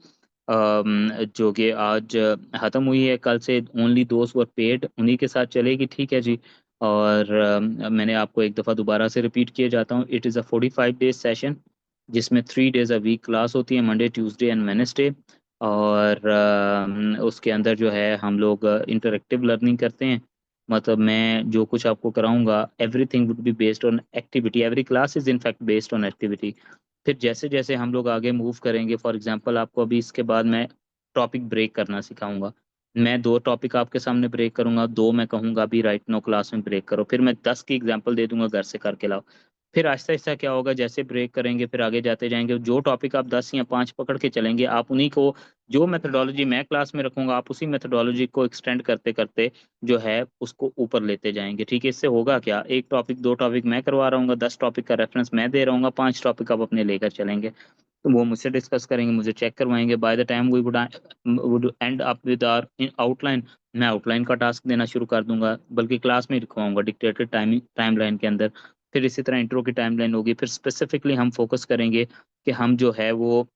जो कि आज ख़त्म हुई है। कल से ओनली दोस्त वर पेड उन्हीं के साथ चलेगी, ठीक है जी। और मैंने आपको एक दफ़ा दोबारा से रिपीट किए जाता हूँ, it is a 45 days session जिसमें 3 डेज अ वीक क्लास होती है, मंडे ट्यूसडे एंड वेडनेसडे। और उसके अंदर जो है हम लोग इंटरेक्टिव लर्निंग करते हैं। मतलब मैं जो कुछ आपको कराऊंगा everything would be based on activity, every class is in fact based on activity. फिर जैसे जैसे हम लोग आगे मूव करेंगे, फॉर एग्जांपल आपको अभी इसके बाद मैं टॉपिक ब्रेक करना सिखाऊंगा। मैं 2 टॉपिक आपके सामने ब्रेक करूंगा, 2 मैं कहूंगा अभी राइट नो क्लास में ब्रेक करो, फिर मैं 10 की एग्जांपल दे दूंगा घर से करके लाओ। फिर आहिस्ता आहिस्ता क्या होगा, जैसे ब्रेक करेंगे फिर आगे जाते जाएंगे, जो टॉपिक आप 10 या 5 पकड़ के चलेंगे आप उन्हीं को, जो मेथोडोलॉजी मैं क्लास में रखूंगा आप उसी मेथोडोलॉजी को एक्सटेंड करते करते जो है उसको ऊपर लेते जाएंगे। ठीक है, इससे होगा क्या, एक टॉपिक 2 टॉपिक मैं करवा रहा हूँ, 10 टॉपिक का रेफरेंस मैं दे रहा हूँ, 5 टॉपिक आप अपने लेकर चलेंगे, तो वो मुझसे डिस्कस करेंगे, मुझे चेक करवाएंगे। By the time we would end up with our outline, मैं आउटलाइन का टास्क देना शुरू कर दूंगा, बल्कि क्लास में ही रखवाऊंगा डिक्टेटेड टाइमलाइन के अंदर। फिर इसी तरह इंट्रो की टाइमलाइन होगी, फिर स्पेसिफिकली हम फोकस करेंगे कि हम जो है वो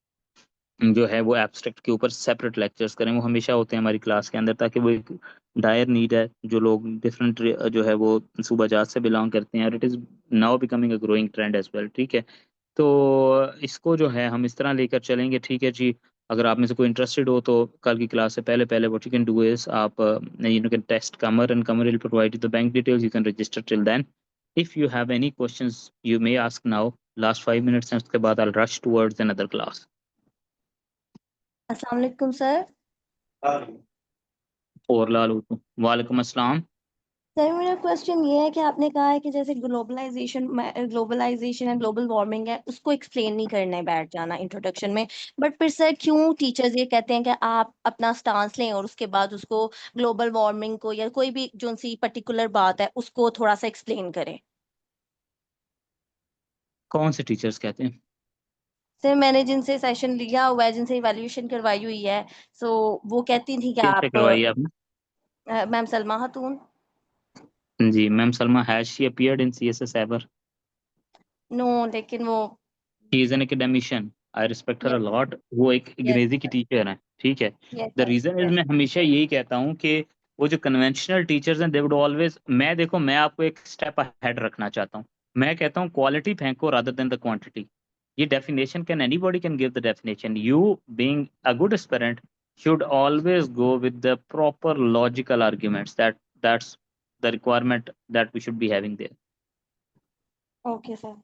एब्स्ट्रैक्ट के ऊपर सेपरेट लेक्चर्स करें। वो हमेशा होते हैं हमारी क्लास के अंदर, ताकि वो एक डायर नीड है जो लोग डिफरेंट जो है वो सूबा जात से बिलोंग करते हैं, और it is now becoming a growing trend as well. ठीक है, तो इसको जो है हम इस तरह लेकर चलेंगे। ठीक है जी, अगर आप में से कोई इंटरेस्टेड हो तो कल की क्लास से पहले पहले what you can do is आप you can text Qamar, and Qamar will provide you the bank details, you can register till then. If you have any questions you may ask now, last 5 minutes हैं, उसके बाद I will rush towards another class. अस्सलाम वालेकुम sir. और लाल वालेकुम अस्सलाम। Sir मेरा question ये है कि आपने कहा है कि जैसे ग्लोबलाइजेशन एंड ग्लोबल वार्मिंग है उसको एक्सप्लेन नहीं करना है बैठ जाना इंट्रोडक्शन में, बट फिर सर क्यों टीचर्स ये कहते हैं कि आप अपना स्टांस लें और उसके बाद उसको ग्लोबल वार्मिंग को या कोई भी जो सी पर्टिकुलर बात है उसको थोड़ा सा एक्सप्लेन करें। कौन से टीचर्स कहते हैं? सर मैंने जिनसे सेशन लिया हुआ है, जिनसे इवैल्यूएशन करवाई हुई है, सो वो कहती थी कि किससे आप करवाई आपने? मैम सलमा खातून। जी ma'am Salma, has she appeared in CSS ever? No, लेकिन वो she is an academician, I respect her a yes lot, वो एक यस अंग्रेजी की टीचर है। ठीक है, yes the sir reason is, yes. मैं हमेशा यही कहता हूँ कि वो जो कन्वेंशनल टीचर्स हैं दे वुड ऑलवेज, मैं देखो मैं आपको एक स्टेप अहेड रखना चाहता हूँ। मैं कहता हूँ क्वालिटी फेंको रादर देन द क्वांटिटी। ये definition can anybody can give the definition, you being a good aspirant should always go with the proper logical arguments, that's the requirement that we should be having there. Okay sir.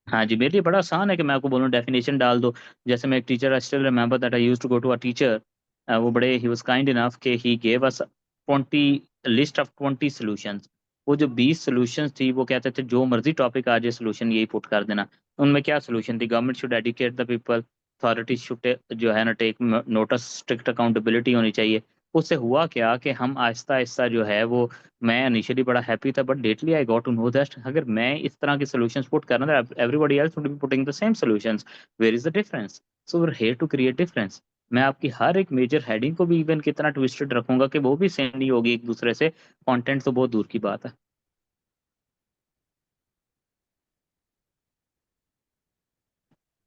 हाँ जी, मेरे लिए बड़ा आसान है कि मैं आपको बोलूँ डेफिनेशन डाल दो। जैसे मैं एक teacher, I still remember that I used to go to a teacher, वो बड़े ही वाज काइंड इनफ कि he gave us 20 list of 20 solutions. वो जो 20 सॉल्यूशंस थी वो कहते थे जो मर्जी टॉपिक आ जाए सॉल्यूशन यही पुट कर देना। उनमें क्या सॉल्यूशन थी, government should educate the people, authority should जो है ना टेक नोटिस, स्ट्रिक्ट अकाउंटेबिलिटी होनी चाहिए। उससे हुआ क्या कि हम आहिस्ता आहिस्ता जो है वो, मैं इनिशियली बड़ा हैप्पी था but lately I got to know that अगर मैं इस तरह के सॉल्यूशंस पुट कर रहा था everybody else would be putting the same solutions, where is the difference? So we are here to create difference. मैं आपकी हर एक मेजर हेडिंग को भी इवन कितना ट्विस्टेड रखूंगा कि वो भी सेम नहीं होगी एक दूसरे से, कंटेंट तो बहुत दूर की बात है।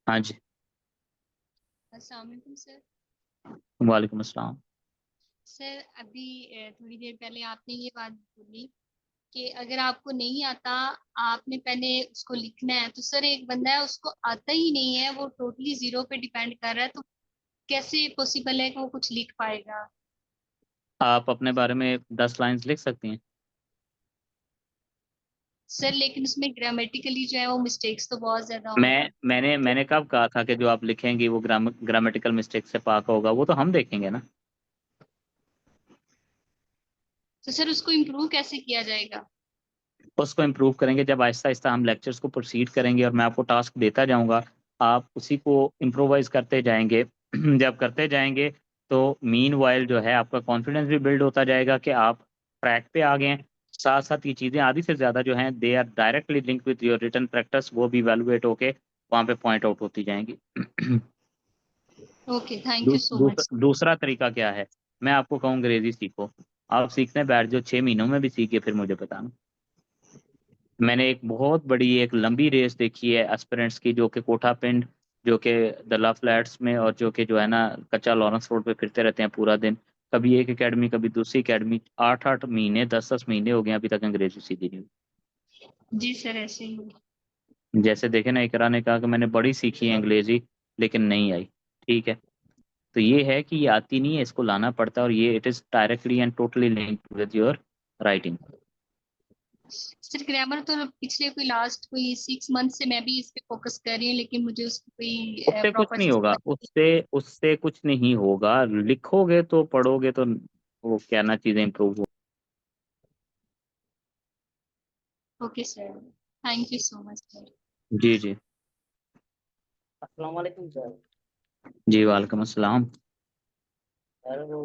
हाँ जी, अस्सलाम वालेकुम सर। वालेकुम अस्सलाम। सर अभी थोड़ी देर पहले आपने ये बात बोली कि अगर आपको नहीं आता आपने पहले उसको लिखना है, तो सर एक बंदा है उसको आता ही नहीं है, वो टोटली जीरो पे डिपेंड कर रहा है, तो कैसे पॉसिबल है कि वो कुछ लिख पाएगा? आप अपने बारे में 10 लाइंस लिख सकती हैं। सर लेकिन उसमें ग्रामेटिकली जो है वो मिस्टेक्स तो बहुत ज्यादा होंगी। मैंने कब कहा था कि जो आप लिखेंगे वो ग्रामेटिकल मिस्टेक से पाक होगा? वो तो हम देखेंगे ना। तो सर उसको इम्प्रूव कैसे किया जाएगा? उसको इम्प्रूव करेंगे जब आहिस्ता आहिस्ता हम लेक्चर्स को प्रोसीड करेंगे और मैं आपको टास्क देता जाऊंगा, आप उसी को इम्प्रोवाइज करते जाएंगे। जब करते जाएंगे तो मीन वाइल जो है आपका कॉन्फिडेंस भी बिल्ड होता जाएगा कि आप ट्रैक पे आ गए हैं। साथ साथ ये चीज़ें आधी से ज़्यादा जो हैं they are directly link with your written practice, वो भी इवैल्यूएट होके वहाँ पे पॉइंट आउट होती जाएंगी। Okay, thank you so much. दूसरा तरीका क्या है, मैं आपको कहूँ अंग्रेजी सीखो। आप सीखने बैठ जो 6 महीनों में भी सीखे फिर मुझे बताना। मैंने एक बहुत बड़ी एक लंबी रेस देखी है एस्पिरेंट्स की, जो कि कोठा पिंड, जो कि द लव फ्लैट्स में, और जो कि जो है ना कच्चा लॉरेंस रोड पे फिरते रहते हैं पूरा दिन। कभी एक एकेडमी कभी दूसरी एकेडमी, 8-8 महीने 10-10 महीने हो गए अभी तक अंग्रेजी सीखी नहीं जी सर ऐसे ही। हुई। जैसे देखे ना, इकरा ने कहा कि मैंने बड़ी सीखी है अंग्रेजी लेकिन नहीं आई। ठीक है, तो ये है कि ये आती नहीं है, इसको लाना पड़ता है, और ये it is directly and totally linked with your writing. Sir grammar तो पिछले कोई लास्ट कोई 6 मंथ से मैं भी इस पे फोकस कर रही हूँ, लेकिन मुझे उसकी कोई उससे कुछ प्रॉपर नहीं होगा, उससे कुछ नहीं होगा, लिखोगे तो पढ़ोगे तो वो क्या ना चीजें इम्प्रूव हो। Okay sir, thank you so much sir. जी जी अस्सलाम वालेकुम सर। जी, वालेकुम अस्सलाम। सर वो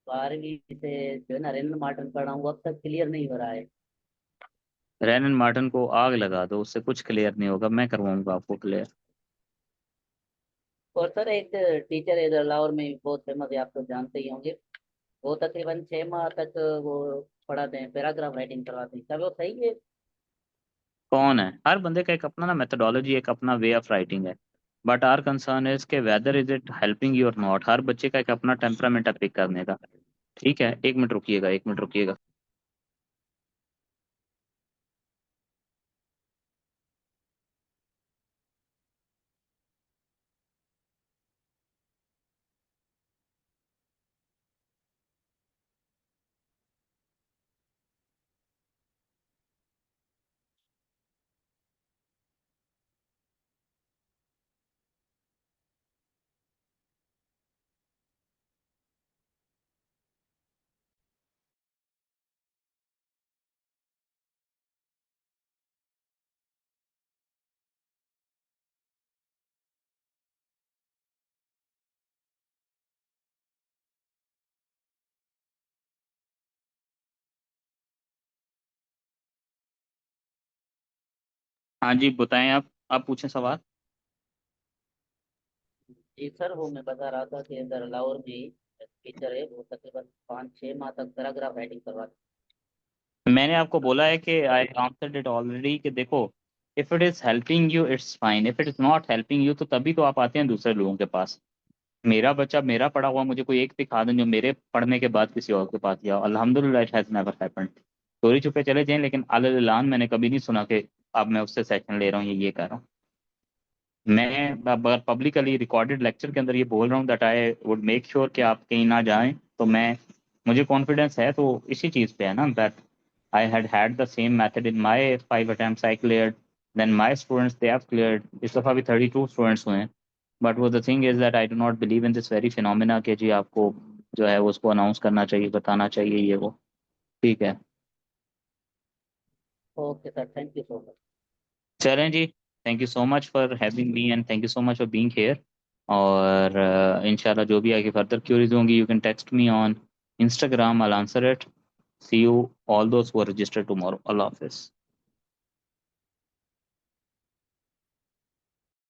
12वीं से जो है ना रेनन मार्टन पढ़ा हूँ, अब तक क्लियर नहीं हो रहा है। रैनन मार्टन को आग लगा दो, उससे कुछ क्लियर नहीं होगा, मैं करवाऊंगा आपको क्लियर। और सर एक टीचर है इधर लाहौर में बहुत फेमस है, आप तो जानते ही होंगे। वो तकरीबन 6 माह तक वो पढ़ाते हैं, पैराग्राफ राइटिंग करवाते हैं, क्या वो सही है? कौन है? हर बंदे का एक अपना ना मेथोडोलॉजी, एक अपना वे ऑफ राइटिंग है, बट आर कंसर्न इज के whether is it helping you or not. हर बच्चे का एक अपना टेम्परामेंट है पिक करने का। ठीक है, 1 मिनट रुकिएगा, 1 मिनट रुकिएगा। हाँ जी, बताएं आप पूछें सवाल। जी सर, वो मैं बता रहा था कि इधर लाहौर में टीचर है, वो तकरीबन 5-6 माह तक पैराग्राफ राइटिंग करवाते मैंने आपको बोला है कि आई आंसर्ड इट ऑलरेडी, कि देखो if it is helping you it's fine, if it is not helping you तो तभी तो आप आते हैं दूसरे लोगों के पास। मेरा बच्चा मेरा पढ़ा हुआ मुझे कोई एक दिखा दें जो मेरे पढ़ने के बाद किसी और के पास गया, अल्हम्दुलिल्लाह इट हैज नेवर हैपेंड। चोरी छुपे चले जाएं, लेकिन अल-ऐलान मैंने कभी नहीं सुना कि अब मैं उससे सेशन ले रहा हूँ, ये कर रहा हूँ। मैं पब्लिकली रिकॉर्डेड लेक्चर के अंदर ये बोल रहा हूँ that I would make sure कि आप कहीं ना जाएं, तो मुझे कॉन्फिडेंस है तो इसी चीज़ पे है ना, that I had the same method in my 5 attempts I cleared, then my students they have cleared, इस दफ़ा भी 32 स्टूडेंट्स हुए हैं। बट वो the thing is that I do not believe in this very phenomena कि जी आपको जो है वो उसको अनाउंस करना चाहिए, बताना चाहिए, ये वो। ठीक है, हैं। Okay sir, thank you so much. चलें जी, thank you so much for having me and thank you so much for being here. और इंशाल्लाह जो भी आगे फर्दर क्यूरीज होंगी you can text me on Instagram, I answer it. See you all those who are registered tomorrow. अल्लाह हाफिज़।